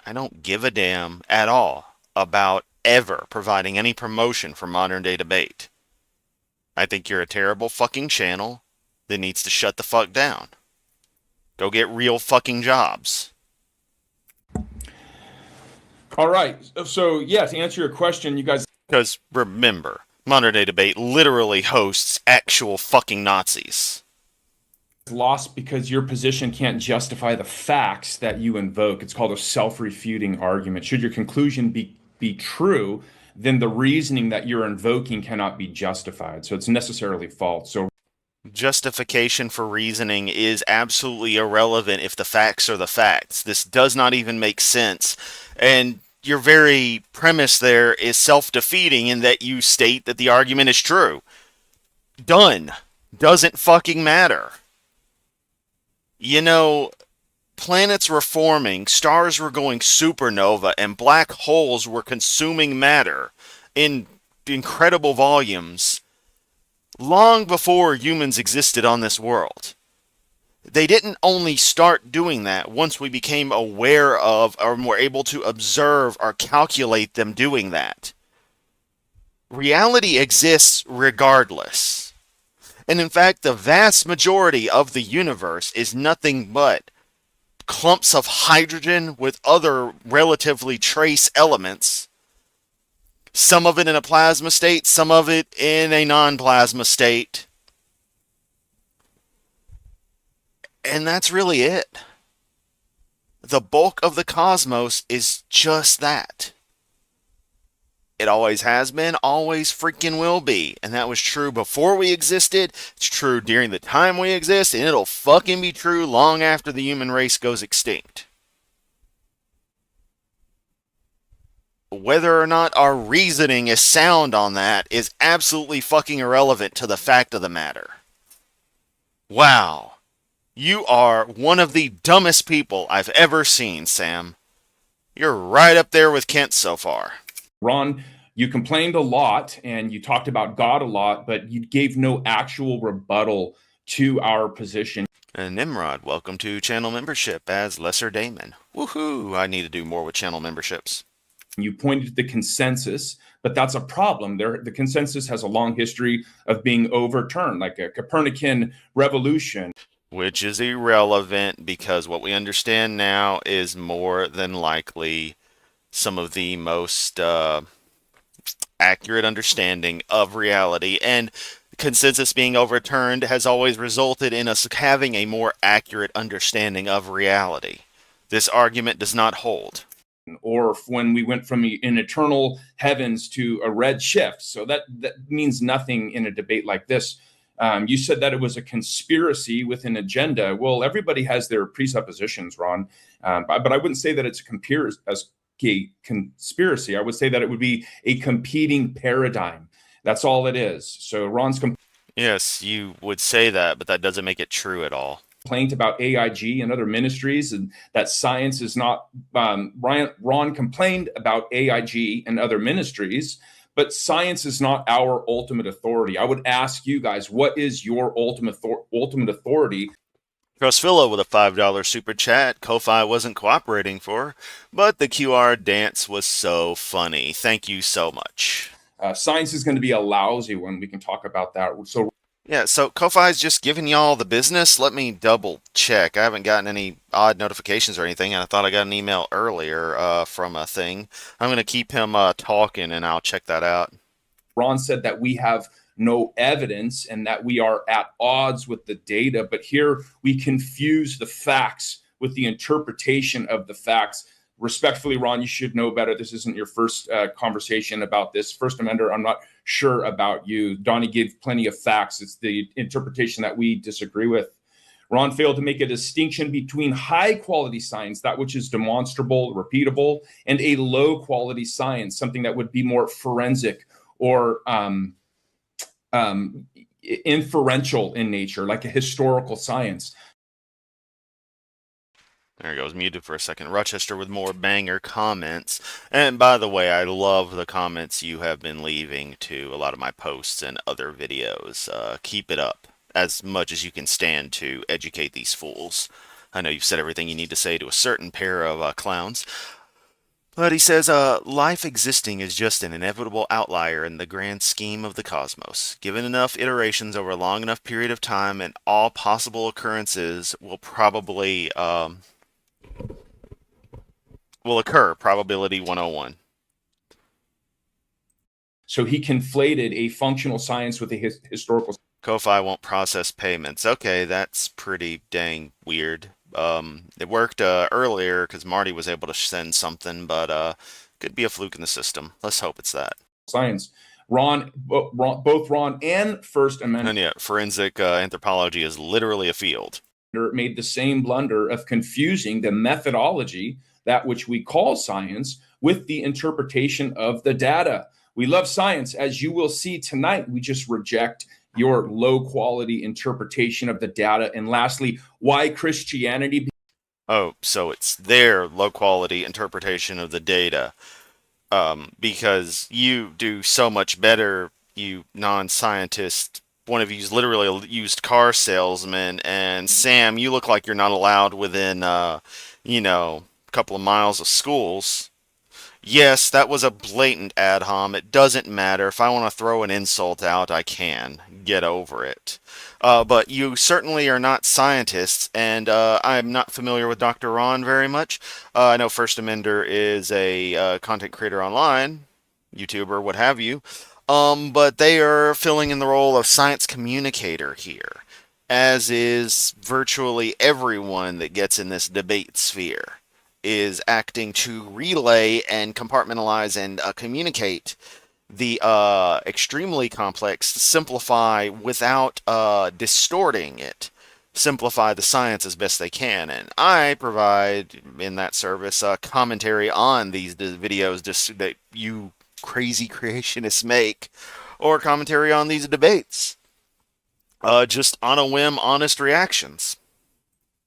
I don't give a damn at all about ever providing any promotion for modern day debate. I think you're a terrible fucking channel that needs to shut the fuck down. Go get real fucking jobs. All right. So, yeah, to answer your question, you guys... Because remember, modern day debate literally hosts actual fucking Nazis. Lost because your position can't justify the facts that you invoke. It's called a self-refuting argument. Should your conclusion be true, then the reasoning that you're invoking cannot be justified. So it's necessarily false. So justification for reasoning is absolutely irrelevant if the facts are the facts. This does not even make sense. And your very premise there is self-defeating in that you state that the argument is true. Done. Doesn't fucking matter. You know, planets were forming, stars were going supernova, and black holes were consuming matter in incredible volumes long before humans existed on this world. They didn't only start doing that once we became aware of or were able to observe or calculate them doing that. Reality exists regardless. And in fact, the vast majority of the universe is nothing but clumps of hydrogen with other relatively trace elements. Some of it in a plasma state, some of it in a non-plasma state. And that's really it. The bulk of the cosmos is just that. It always has been, always freaking will be. And that was true before we existed, it's true during the time we exist, and it'll fucking be true long after the human race goes extinct. Whether or not our reasoning is sound on that is absolutely fucking irrelevant to the fact of the matter. Wow. You are one of the dumbest people I've ever seen, Sam. You're right up there with Kent so far. Ron, you complained a lot and you talked about God a lot, but you gave no actual rebuttal to our position. And Nimrod, welcome to channel membership as Lesser Damon. Woohoo! I need to do more with channel memberships. You pointed to the consensus, but that's a problem. The consensus has a long history of being overturned, like a Copernican revolution. Which is irrelevant because what we understand now is more than likely some of the most accurate understanding of reality. And consensus being overturned has always resulted in us having a more accurate understanding of reality. This argument does not hold. Or when we went from an eternal heavens to a red shift. So that means nothing in a debate like this. You said that it was a conspiracy with an agenda. Well, everybody has their presuppositions, Ron. But I wouldn't say that it's a conspiracy. I would say that it would be a competing paradigm. That's all it is. So Ron's Yes, you would say that, but that doesn't make it true at all. complaint about AIG and other ministries and that science is not Ron complained about AIG and other ministries, but science is not our ultimate authority. I would ask you guys, what is your ultimate authority? Crossfilla with a $5 super chat. Ko-Fi wasn't cooperating for, but the QR dance was so funny. Thank you so much. Science is going to be a lousy one. We can talk about that. So yeah, so Ko-Fi's just giving y'all the business. Let me double check. I haven't gotten any odd notifications or anything, and I thought I got an email earlier from a thing. I'm going to keep him talking, and I'll check that out. Ron said that we have no evidence and that we are at odds with the data, but here we confuse the facts with the interpretation of the facts. Respectfully, Ron, you should know better. This isn't your first conversation about this. 1stAmender, I'm not sure about you. Donnie gave plenty of facts. It's the interpretation that we disagree with. Ron failed to make a distinction between high quality science, that which is demonstrable, repeatable, and a low quality science, something that would be more forensic or inferential in nature, like a historical science. There he goes, muted for a second. Rochester with more banger comments. And by the way, I love the comments you have been leaving to a lot of my posts and other videos. Keep it up as much as you can stand to educate these fools. I know you've said everything you need to say to a certain pair of clowns. But he says, life existing is just an inevitable outlier in the grand scheme of the cosmos. Given enough iterations over a long enough period of time, and all possible occurrences will probably will occur. Probability 101. So he conflated a functional science with a historical. Ko-Fi won't process payments. Okay, that's pretty dang weird. It worked earlier because Marty was able to send something, but could be a fluke in the system. Let's hope it's that. Science. Both Ron and 1stAmender. And yeah, forensic anthropology is literally a field. Made the same blunder of confusing the methodology, that which we call science, with the interpretation of the data. We love science. As you will see tonight, we just reject your low quality interpretation of the data. And lastly, why Christianity? Oh, so it's their low quality interpretation of the data. Because you do so much better, you non-scientist one of you's literally a used car salesman, and Sam, you look like you're not allowed within, a couple of miles of schools. Yes, that was a blatant ad hom. It doesn't matter. If I want to throw an insult out, I can. Get over it. But you certainly are not scientists, and I'm not familiar with Dr. Ron very much. I know 1stAmender is a content creator online, YouTuber, what have you. But they are filling in the role of science communicator here, as is virtually everyone that gets in this debate sphere, is acting to relay and compartmentalize and communicate the extremely complex, simplify without distorting it, simplify the science as best they can. And I provide in that service commentary on these videos that you crazy creationists make, or commentary on these debates. Just on a whim, honest reactions.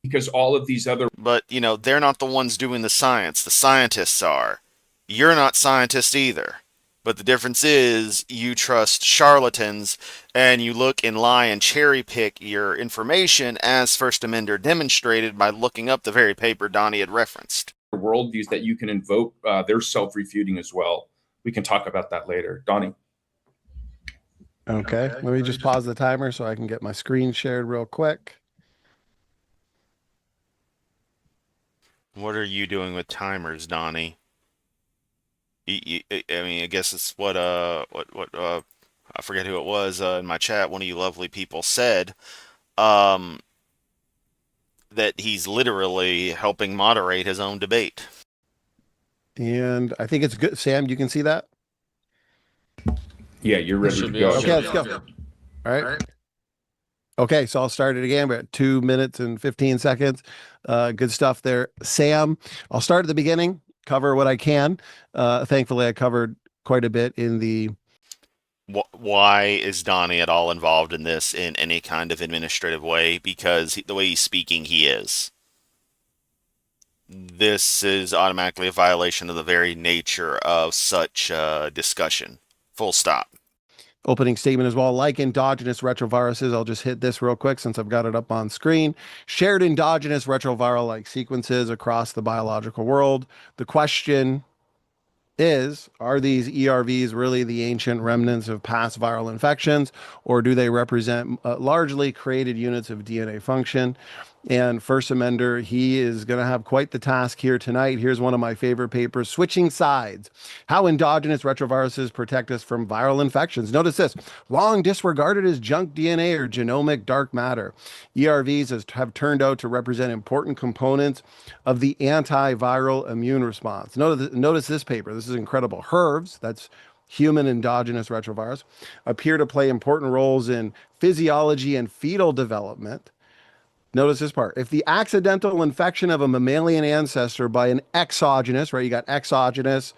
Because all of these other But, they're not the ones doing the science. The scientists are. You're not scientists either. But the difference is you trust charlatans and you look and lie and cherry pick your information, as 1stAmender demonstrated by looking up the very paper Donnie had referenced. worldviews that you can invoke, they're self-refuting as well. We can talk about that later. Donnie. Okay, let me just pause the timer so I can get my screen shared real quick. What are you doing with timers, Donnie? I mean, I guess it's what I forget who it was in my chat. One of you lovely people said um, that he's literally helping moderate his own debate. And I think it's good. Sam, you can see that? Yeah, you're ready to Should be go. all Okay, let's go. All right. Okay, so I'll start it again. We're at 2 minutes and 15 seconds. Good stuff there. Sam, I'll start at the beginning, cover what I can. Thankfully, I covered quite a bit in the... Why is Donnie at all involved in this in any kind of administrative way? Because the way he's speaking, he is. This is automatically a violation of the very nature of such discussion. Full stop. Opening statement as well. Like endogenous retroviruses, I'll just hit this real quick since I've got it up on screen. Shared endogenous retroviral-like sequences across the biological world. The question is, are these ERVs really the ancient remnants of past viral infections, or do they represent largely created units of DNA function? And 1stAmender, he is going to have quite the task here tonight. Here's one of my favorite papers, Switching Sides, How Endogenous Retroviruses Protect Us from Viral Infections. Notice this, long disregarded as junk DNA or genomic dark matter. ERVs have turned out to represent important components of the antiviral immune response. Notice this paper. This is incredible. HERVs, that's human endogenous retrovirus, appear to play important roles in physiology and fetal development. Notice this part. If the accidental infection of a mammalian ancestor by an exogenous, right? You got exogenous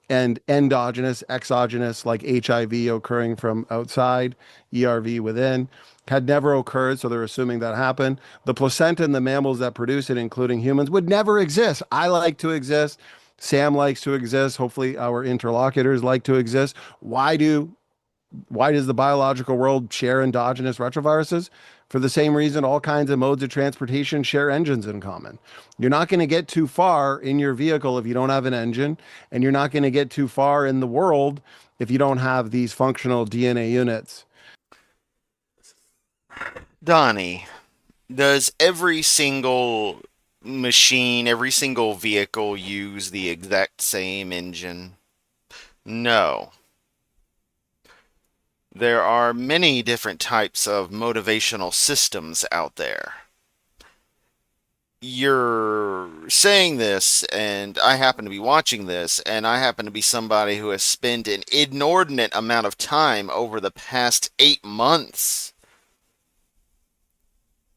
and endogenous, exogenous like HIV occurring from outside, ERV within, had never occurred, so they're assuming that happened. The placenta and the mammals that produce it, including humans, would never exist. I like to exist. Sam likes to exist. Hopefully our interlocutors like to exist. Why does the biological world share endogenous retroviruses? For the same reason all kinds of modes of transportation share engines in common. You're not going to get too far in your vehicle if you don't have an engine, and you're not going to get too far in the world if you don't have these functional DNA units. Donnie, does every single machine, every single vehicle use the exact same engine? No. There are many different types of motivational systems out there. You're saying this, and I happen to be watching this, and I happen to be somebody who has spent an inordinate amount of time over the past 8 months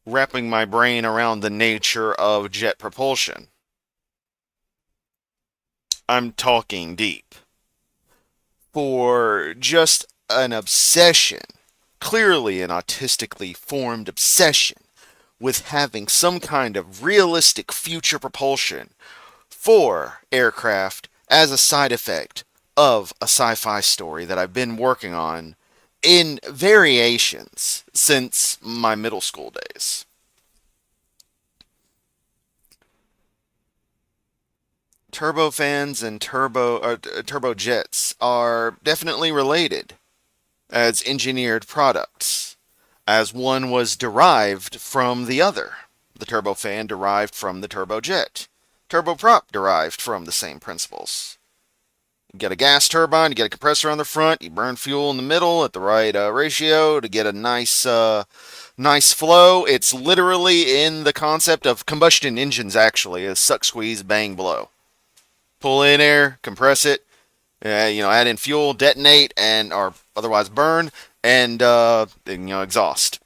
wrapping my brain around the nature of jet propulsion. I'm talking deep. For just an obsession, clearly an autistically formed obsession, with having some kind of realistic future propulsion for aircraft as a side effect of a sci-fi story that I've been working on in variations since my middle school days. Turbofans and turbojets are definitely related as engineered products, as one was derived from the other. The turbofan derived from the turbojet. Turboprop derived from the same principles. You get a gas turbine, you get a compressor on the front, you burn fuel in the middle at the right ratio to get a nice flow. It's literally in the concept of combustion engines, actually, as suck, squeeze, bang, blow. Pull in air, compress it, add in fuel, detonate, and or otherwise burn, and exhaust.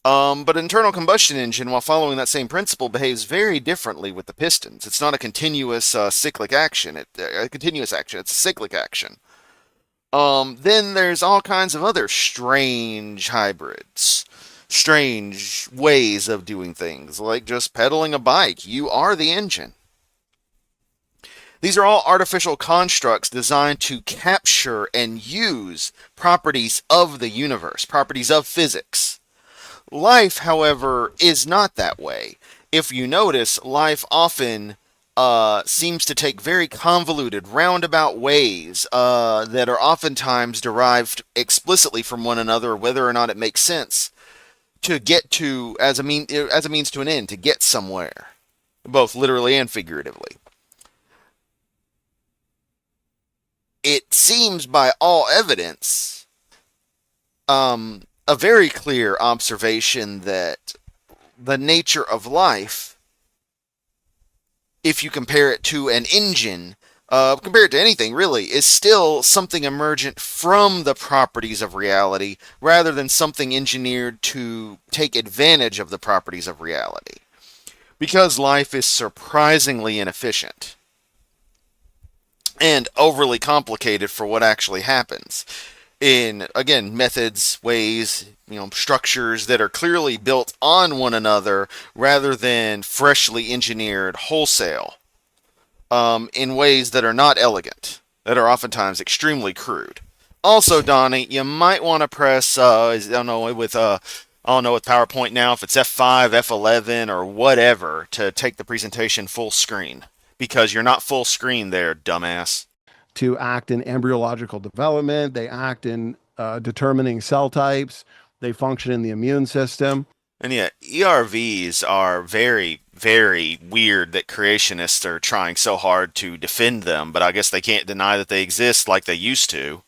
But an internal combustion engine, while following that same principle, behaves very differently with the pistons. It's not a continuous cyclic action. It's a cyclic action. Then there's all kinds of other strange hybrids, strange ways of doing things, like just pedaling a bike. You are the engine. These are all artificial constructs designed to capture and use properties of the universe, properties of physics. Life, however, is not that way. If you notice, life often seems to take very convoluted, roundabout ways that are oftentimes derived explicitly from one another, whether or not it makes sense, to get to as a means to an end, to get somewhere, both literally and figuratively. It seems by all evidence a very clear observation that the nature of life, if you compare it to an engine, compare it to anything really, is still something emergent from the properties of reality rather than something engineered to take advantage of the properties of reality. Because life is surprisingly inefficient and overly complicated for what actually happens. In, again, methods, ways, structures that are clearly built on one another rather than freshly engineered wholesale, in ways that are not elegant, that are oftentimes extremely crude. Also, Donnie, you might want to press, I don't know, with PowerPoint now, if it's F5, F11, or whatever, to take the presentation full screen. Because you're not full screen there, dumbass. To act in embryological development, they act in determining cell types, they function in the immune system. And yeah, ERVs are very, very weird that creationists are trying so hard to defend them, but I guess they can't deny that they exist like they used to.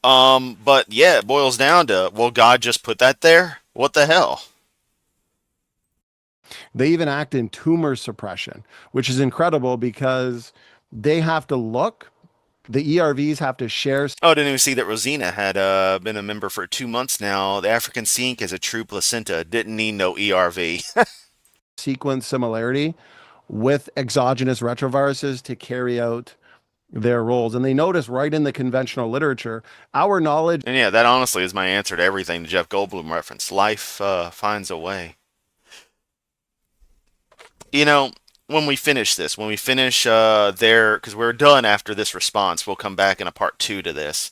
But yeah, it boils down to, well, God just put that there? What the hell? They even act in tumor suppression, which is incredible because they have to look. The ERVs have to share. Oh, I didn't even see that Rosina had been a member for 2 months now. The African sink is a true placenta. Didn't need no ERV. Sequence similarity with exogenous retroviruses to carry out their roles. And they notice right in the conventional literature, our knowledge. And yeah, that honestly is my answer to everything the Jeff Goldblum reference. Life finds a way. When we finish this, there, because we're done after this response, we'll come back in a part 2 to this.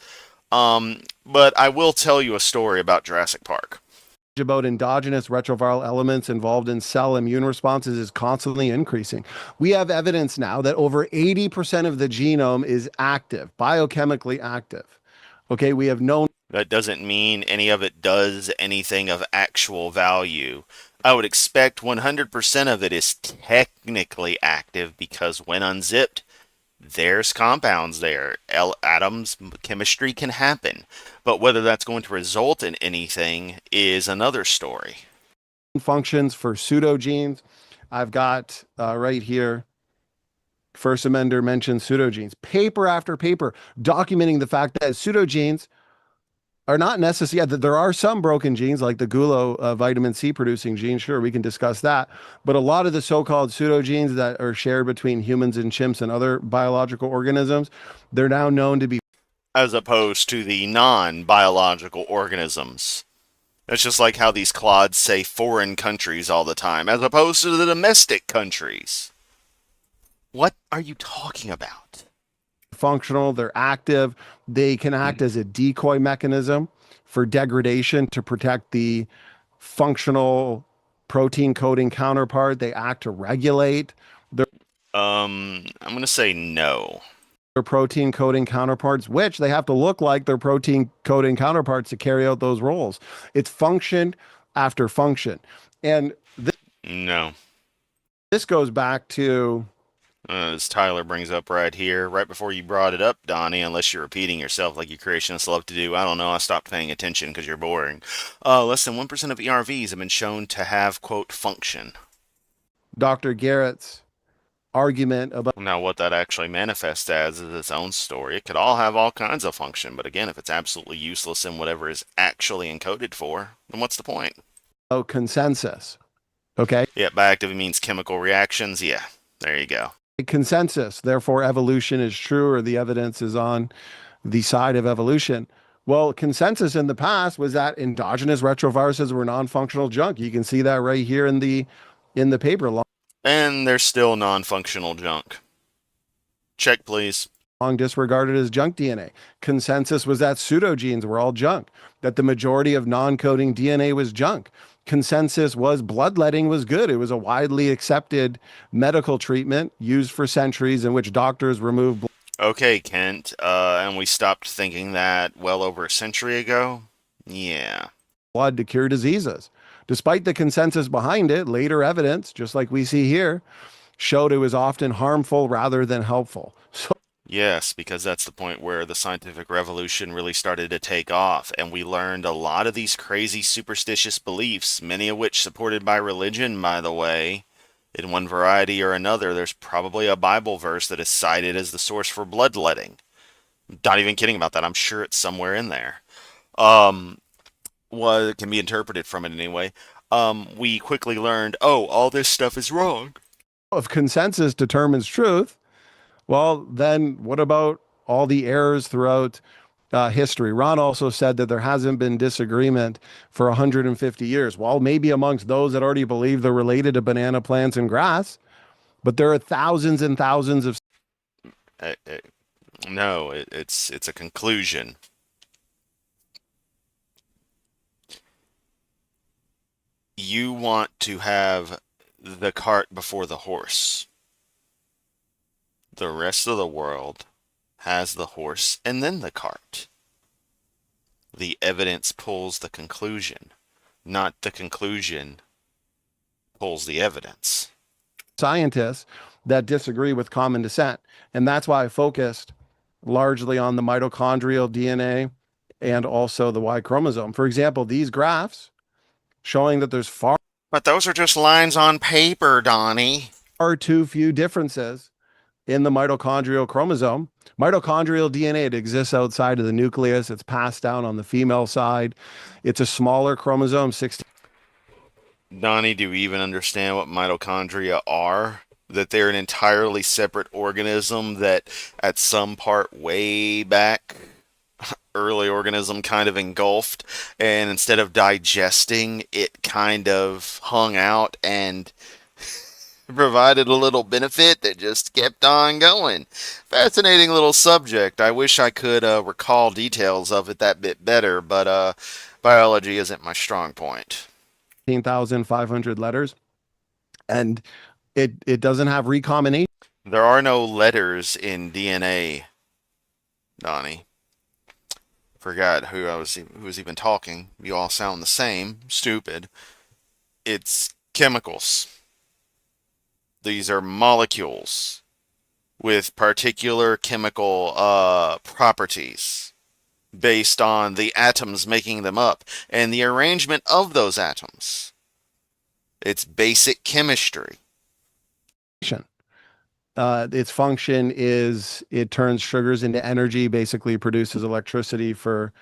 But I will tell you a story about Jurassic Park. About endogenous retroviral elements involved in cell immune responses is constantly increasing. We have evidence now that over 80% of the genome is active, biochemically active. Okay, we have known. That doesn't mean any of it does anything of actual value. I would expect 100% of it is technically active because when unzipped, there's compounds there. Atoms, chemistry can happen. But whether that's going to result in anything is another story. Functions for pseudogenes. I've got right here, 1stAmender mentions pseudogenes. Paper after paper documenting the fact that pseudogenes are not necessary. Yeah, there are some broken genes like the gulo vitamin C producing gene. Sure, we can discuss that. But a lot of the so-called pseudogenes that are shared between humans and chimps and other biological organisms, they're now known to be. As opposed to the non-biological organisms. It's just like how these clods say foreign countries all the time, as opposed to the domestic countries. What are you talking about? Functional, they're active, they can act as a decoy mechanism. for degradation to protect the functional protein coding counterpart. They act to regulate I'm gonna say no. their protein coding counterparts, which they have to look like their protein coding counterparts to carry out those roles. It's function after function. And No. this goes back to As Tyler brings up right here, right before you brought it up, Donnie, unless you're repeating yourself like you creationists love to do. I don't know. I stopped paying attention because you're boring. Less than 1% of ERVs have been shown to have, quote, function. Dr. Garrett's argument about Now, what that actually manifests as is its own story. It could all have all kinds of function, but again, if it's absolutely useless in whatever is actually encoded for, then what's the point? consensus. Okay. Yeah, bioactive means chemical reactions. Yeah, there you go. Consensus. Therefore, evolution is true, or the evidence is on the side of evolution. Well, consensus in the past was that endogenous retroviruses were non-functional junk. You can see that right here in the paper. And they're still non-functional junk. Check, please. Long disregarded as junk DNA. Consensus was that pseudogenes were all junk, that the majority of non-coding DNA was junk. Consensus was bloodletting was good. It was a widely accepted medical treatment used for centuries in which doctors removed Okay, Kent, and we stopped thinking that well over a century ago? Yeah. blood to cure diseases. Despite the consensus behind it, later evidence, just like we see here, showed it was often harmful rather than helpful. So Yes, because that's the point where the scientific revolution really started to take off, and we learned a lot of these crazy superstitious beliefs, many of which supported by religion, by the way. In one variety or another, there's probably a Bible verse that is cited as the source for bloodletting. Not even kidding about that. I'm sure it's somewhere in there. Well, it can be interpreted from it anyway. We quickly learned, oh, all this stuff is wrong. if consensus determines truth, well, then what about all the errors throughout history? Ron also said that there hasn't been disagreement for 150 years. Well, maybe amongst those that already believe they're related to banana plants and grass, but there are thousands and thousands of No, it's a conclusion. You want to have the cart before the horse. The rest of the world has the horse and then the cart. The evidence pulls the conclusion, not the conclusion pulls the evidence. scientists that disagree with common descent. And that's why I focused largely on the mitochondrial DNA and also the Y chromosome. For example, these graphs showing that there's far But those are just lines on paper, Donnie. too few differences in the mitochondrial chromosome. Mitochondrial DNA, it exists outside of the nucleus. It's passed down on the female side. It's a smaller chromosome, 16. Donnie, do you even understand what mitochondria are? That they're an entirely separate organism that at some part way back, early organism kind of engulfed, and instead of digesting, it kind of hung out and provided a little benefit that just kept on going. Fascinating little subject. I wish I could recall details of it that bit better, but biology isn't my strong point. 15,500 letters. And it doesn't have recombination. There are no letters in DNA, Donnie. Forgot who was even talking. You all sound the same. Stupid. It's chemicals. These are molecules with particular chemical properties based on the atoms making them up and the arrangement of those atoms. It's basic chemistry. Its function is it turns sugars into energy, basically produces electricity for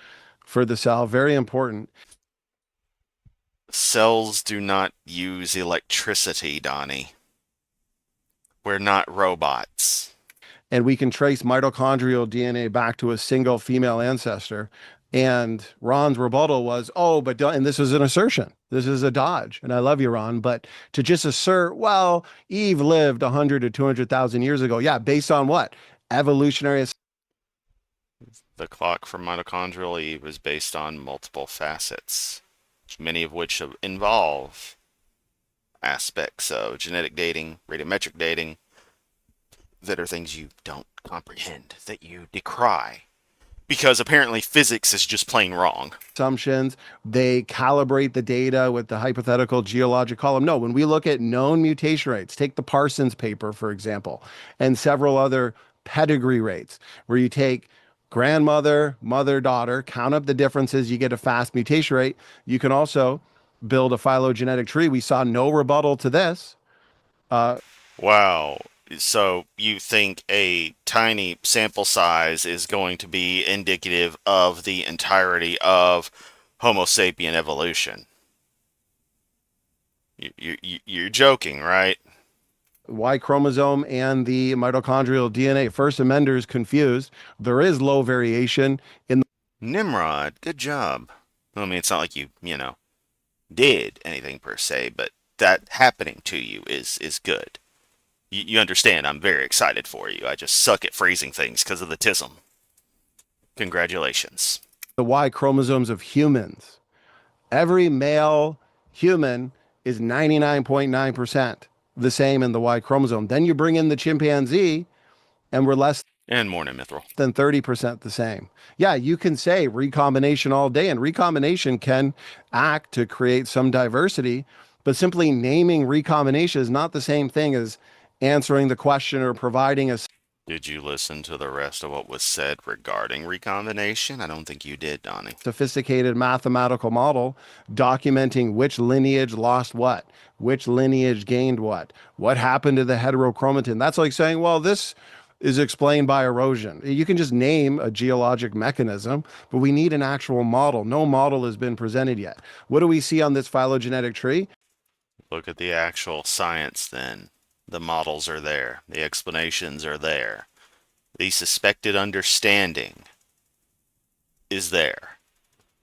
the cell. Very important. Cells do not use electricity, Donnie. We're not robots. And we can trace mitochondrial DNA back to a single female ancestor. And Ron's rebuttal was, oh, but and this is an assertion. This is a dodge. And I love you, Ron. But to just assert, well, Eve lived 100 to 200,000 years ago. Yeah, based on what? Evolutionary. The clock from mitochondrial Eve is based on multiple facets, many of which involve aspects of genetic dating, radiometric dating, that are things you don't comprehend, that you decry, because apparently physics is just plain wrong. Assumptions. They calibrate the data with the hypothetical geologic column. No, when we look at known mutation rates, take the Parsons paper, for example, and several other pedigree rates, where you take grandmother, mother, daughter, count up the differences, you get a fast mutation rate. You can also build a phylogenetic tree. We saw no rebuttal to this. Wow. So you think a tiny sample size is going to be indicative of the entirety of Homo sapien evolution? You're joking, right? Y chromosome and the mitochondrial DNA. 1stAmender is confused. There is low variation in Nimrod, good job. I mean, it's not like you did anything per se, but that happening to you is good. You understand, I'm very excited for you. I just suck at phrasing things because of the tism. Congratulations. the Y chromosomes of humans. Every male human is 99.9% the same in the Y chromosome. Then you bring in the chimpanzee, and we're less And Morning Mithril. than 30% the same. Yeah, you can say recombination all day, and recombination can act to create some diversity, but simply naming recombination is not the same thing as answering the question or providing a Did you listen to the rest of what was said regarding recombination? I don't think you did, Donnie. sophisticated mathematical model documenting which lineage lost what, which lineage gained what happened to the heterochromatin. That's like saying, well, this is explained by erosion. You can just name a geologic mechanism, but we need an actual model. No model has been presented yet. What do we see on this phylogenetic tree? Look at the actual science then. The models are there. The explanations are there. The suspected understanding is there.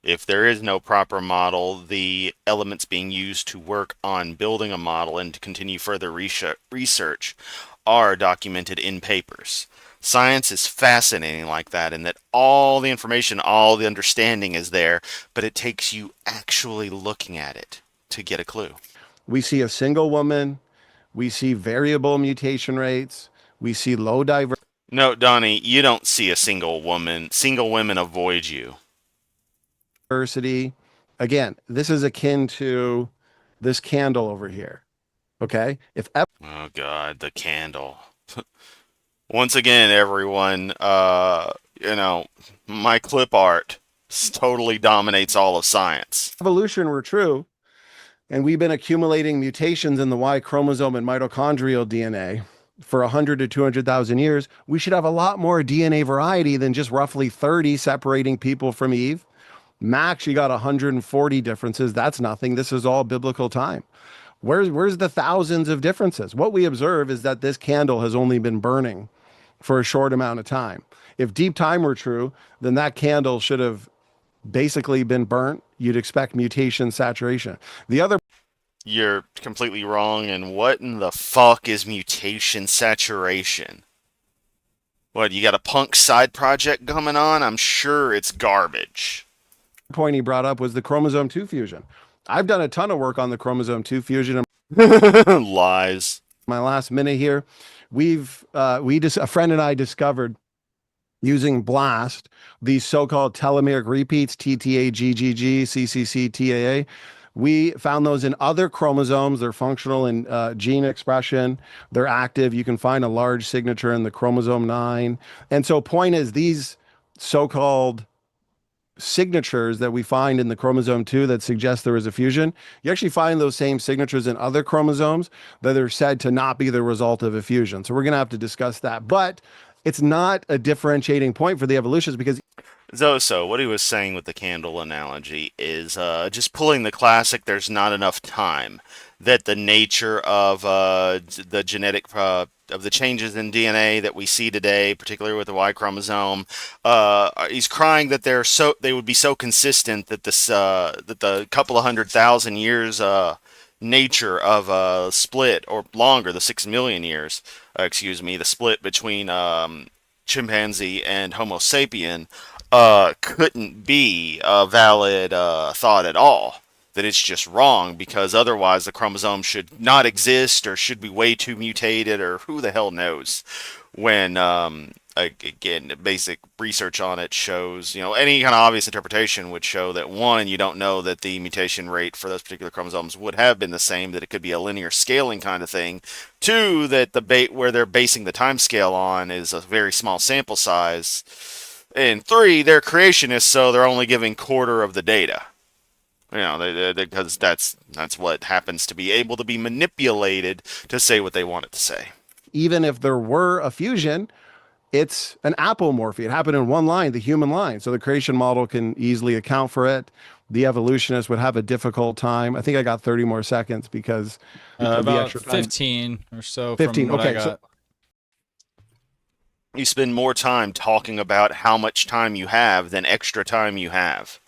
If there is no proper model, the elements being used to work on building a model and to continue further research are documented in papers. Science is fascinating like that, in that all the information, all the understanding is there, but it takes you actually looking at it to get a clue. We see a single woman. We see variable mutation rates. We see low No, Donnie, you don't see a single woman. Single women avoid you. diversity. Again, this is akin to this candle over here. Okay? If Oh God, the candle. Once again, everyone, my clip art totally dominates all of science. evolution were true, and we've been accumulating mutations in the Y chromosome and mitochondrial DNA for 100 to 200,000 years, we should have a lot more DNA variety than just roughly 30 separating people from Eve. Max, you got 140 differences. That's nothing. This is all biblical time. Where's the thousands of differences? What we observe is that this candle has only been burning for a short amount of time. If deep time were true, then that candle should have basically been burnt. You'd expect mutation saturation. The other You're completely wrong, and what in the fuck is mutation saturation? What, you got a punk side project coming on? I'm sure it's garbage. point he brought up was the chromosome 2 fusion. I've done a ton of work on the chromosome 2 fusion. Lies. My last minute here, a friend and I discovered using BLAST these so-called telomeric repeats, TTA, GGG, CCC, TAA. We found those in other chromosomes. They're functional in gene expression. They're active. You can find a large signature in the chromosome 9. And so point is, these so-called signatures that we find in the chromosome 2 that suggest there is a fusion, you actually find those same signatures in other chromosomes that are said to not be the result of a fusion. So we're going to have to discuss that. But it's not a differentiating point for the evolutionists because So what he was saying with the candle analogy is just pulling the classic, there's not enough time. That the nature of the genetic of the changes in DNA that we see today, particularly with the Y chromosome, he's crying that they would be so consistent that that the couple of 100,000 years nature of a split, or longer, the 6 million years, the split between chimpanzee and Homo sapien couldn't be a valid thought at all. That it's just wrong because otherwise the chromosome should not exist or should be way too mutated or who the hell knows. When again, basic research on it shows, any kind of obvious interpretation would show that one, you don't know that the mutation rate for those particular chromosomes would have been the same, that it could be a linear scaling kind of thing. Two, that the where they're basing the time scale on is a very small sample size. And three, they're creationists, so they're only giving quarter of the data. Because that's what happens to be able to be manipulated to say what they want it to say. Even if there were a fusion, it's an apomorphy. It happened in one line, the human line. So the creation model can easily account for it. The evolutionist would have a difficult time. I think I got 30 more seconds because of the about extra time. 15 or so. 15. From what Okay. I got. So You spend more time talking about how much time you have than extra time you have.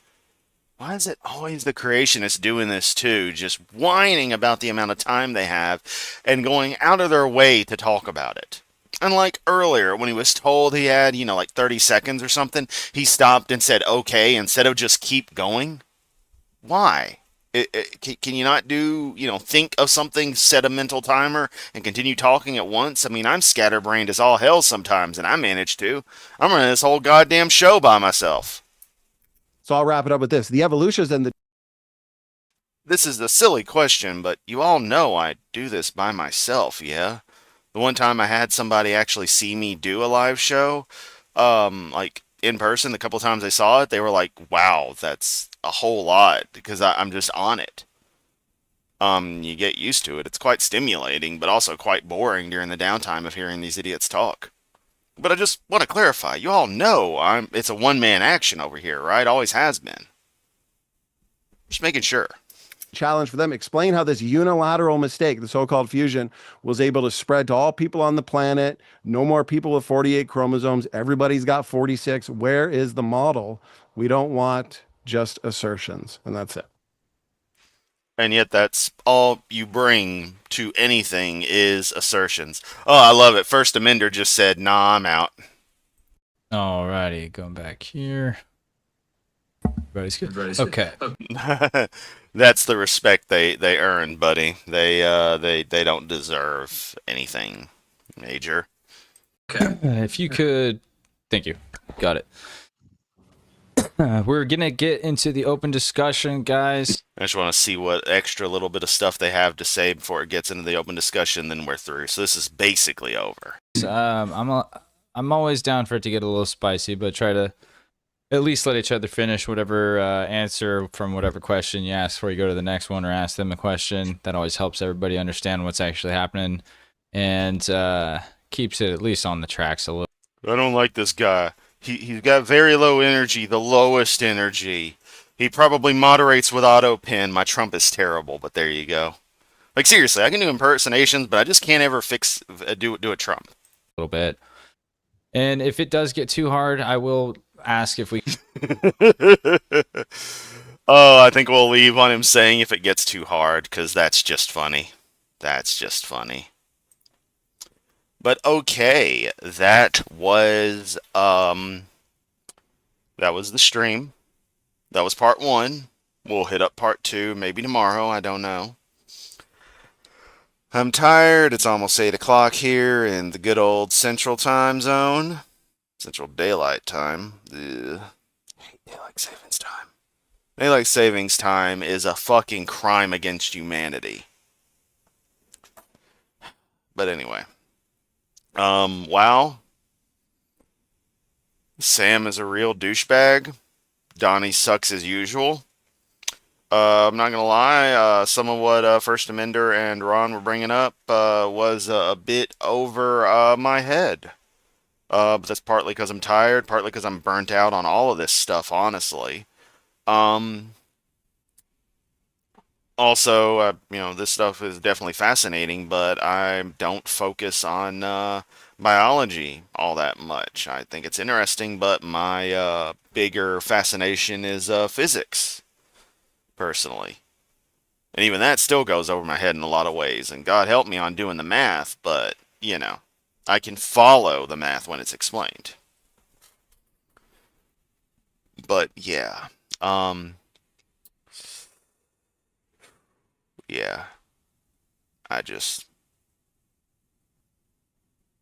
Why is it always the creationists doing this too? Just whining about the amount of time they have and going out of their way to talk about it. Unlike earlier, when he was told he had, like 30 seconds or something, he stopped and said, okay, instead of just keep going. Why? Can you not do, think of something, set a mental timer, and continue talking at once? I mean, I'm scatterbrained as all hell sometimes, and I manage to. I'm running this whole goddamn show by myself. So I'll wrap it up with this. The evolutionists and the This is a silly question, but you all know I do this by myself, yeah? The one time I had somebody actually see me do a live show, like in person, the couple times they saw it, they were like, wow, that's a whole lot, because I'm just on it. You get used to it. It's quite stimulating, but also quite boring during the downtime of hearing these idiots talk. But I just want to clarify, you all know it's a one-man action over here, right? Always has been. Just making sure. challenge for them, explain how this unilateral mistake, the so-called fusion, was able to spread to all people on the planet. No more people with 48 chromosomes. Everybody's got 46. Where is the model? We don't want just assertions. And that's it. And yet that's all you bring to anything is assertions. Oh, I love it. 1stAmender just said, nah, I'm out. Alrighty, going back here. Everybody's good. Okay. That's the respect they earn, buddy. They don't deserve anything major. If you could, thank you. Got it. We're gonna get into the open discussion, guys. I just want to see what extra little bit of stuff they have to say before it gets into the open discussion. Then we're through. So this is basically over. I'm always down for it to get a little spicy, but try to at least let each other finish whatever answer from whatever question you ask before you go to the next one, or ask them a question. That always helps everybody understand what's actually happening, and keeps it at least on the tracks a little. I don't like this guy. He's got very low energy, the lowest energy. He probably moderates with auto pen. My Trump is terrible, but there you go. Like seriously, I can do impersonations, but I just can't ever do a Trump. A little bit. And if it does get too hard, I will ask if we. Oh, I think we'll leave on him saying if it gets too hard, because that's just funny. That's just funny. But okay, that was the stream. That was part 1. We'll hit up part 2 maybe tomorrow, I don't know. I'm tired. It's almost 8 o'clock here in the good old Central Time Zone. Central Daylight Time. Ugh. I hate Daylight Savings Time. Daylight Savings Time is a fucking crime against humanity. But anyway. Wow. Sam is a real douchebag. Donnie sucks as usual. I'm not gonna lie, some of what 1stAmender and Ron were bringing up was a bit over my head. But that's partly because I'm tired, partly because I'm burnt out on all of this stuff, honestly. Also, this stuff is definitely fascinating, but I don't focus on biology all that much. I think it's interesting, but my bigger fascination is physics, personally. And even that still goes over my head in a lot of ways, and God help me on doing the math, but, I can follow the math when it's explained. But yeah. Yeah. I just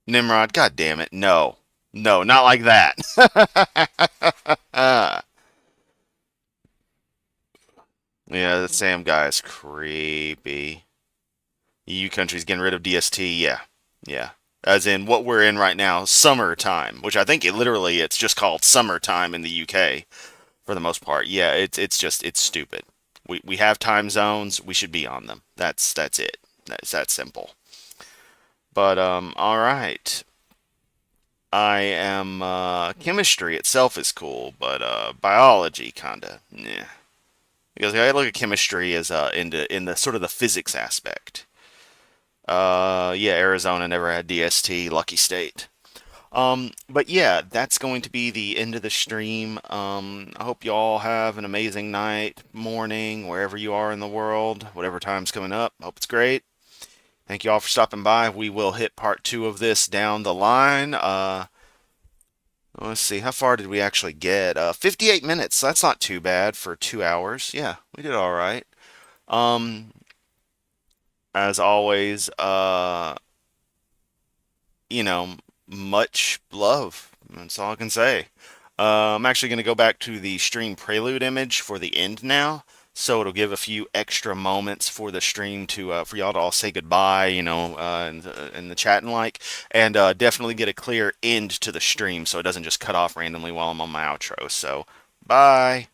Nimrod, god damn it. No. No, not like that. Yeah, that Sam guy is creepy. EU countries getting rid of DST. Yeah. Yeah. As in what we're in right now, summertime, which I think it's just called summertime in the UK for the most part. Yeah, it's stupid. We have time zones, we should be on them. That's it. That's that simple. But all right. I am chemistry itself is cool, but biology kinda yeah. Because I look at chemistry as in the sort of the physics aspect. Yeah, Arizona never had DST, lucky state. But yeah, that's going to be the end of the stream. I hope you all have an amazing night, morning, wherever you are in the world, whatever time's coming up. Hope it's great. Thank you all for stopping by. We will hit part 2 of this down the line. Let's see, how far did we actually get? 58 minutes. That's not too bad for 2 hours. Yeah, we did all right. Um, as always, you know, much love. That's all I can say. I'm actually going to go back to the stream prelude image for the end now, so it'll give a few extra moments for the stream to for y'all to all say goodbye, in the chat and and definitely get a clear end to the stream so it doesn't just cut off randomly while I'm on my outro. So, bye.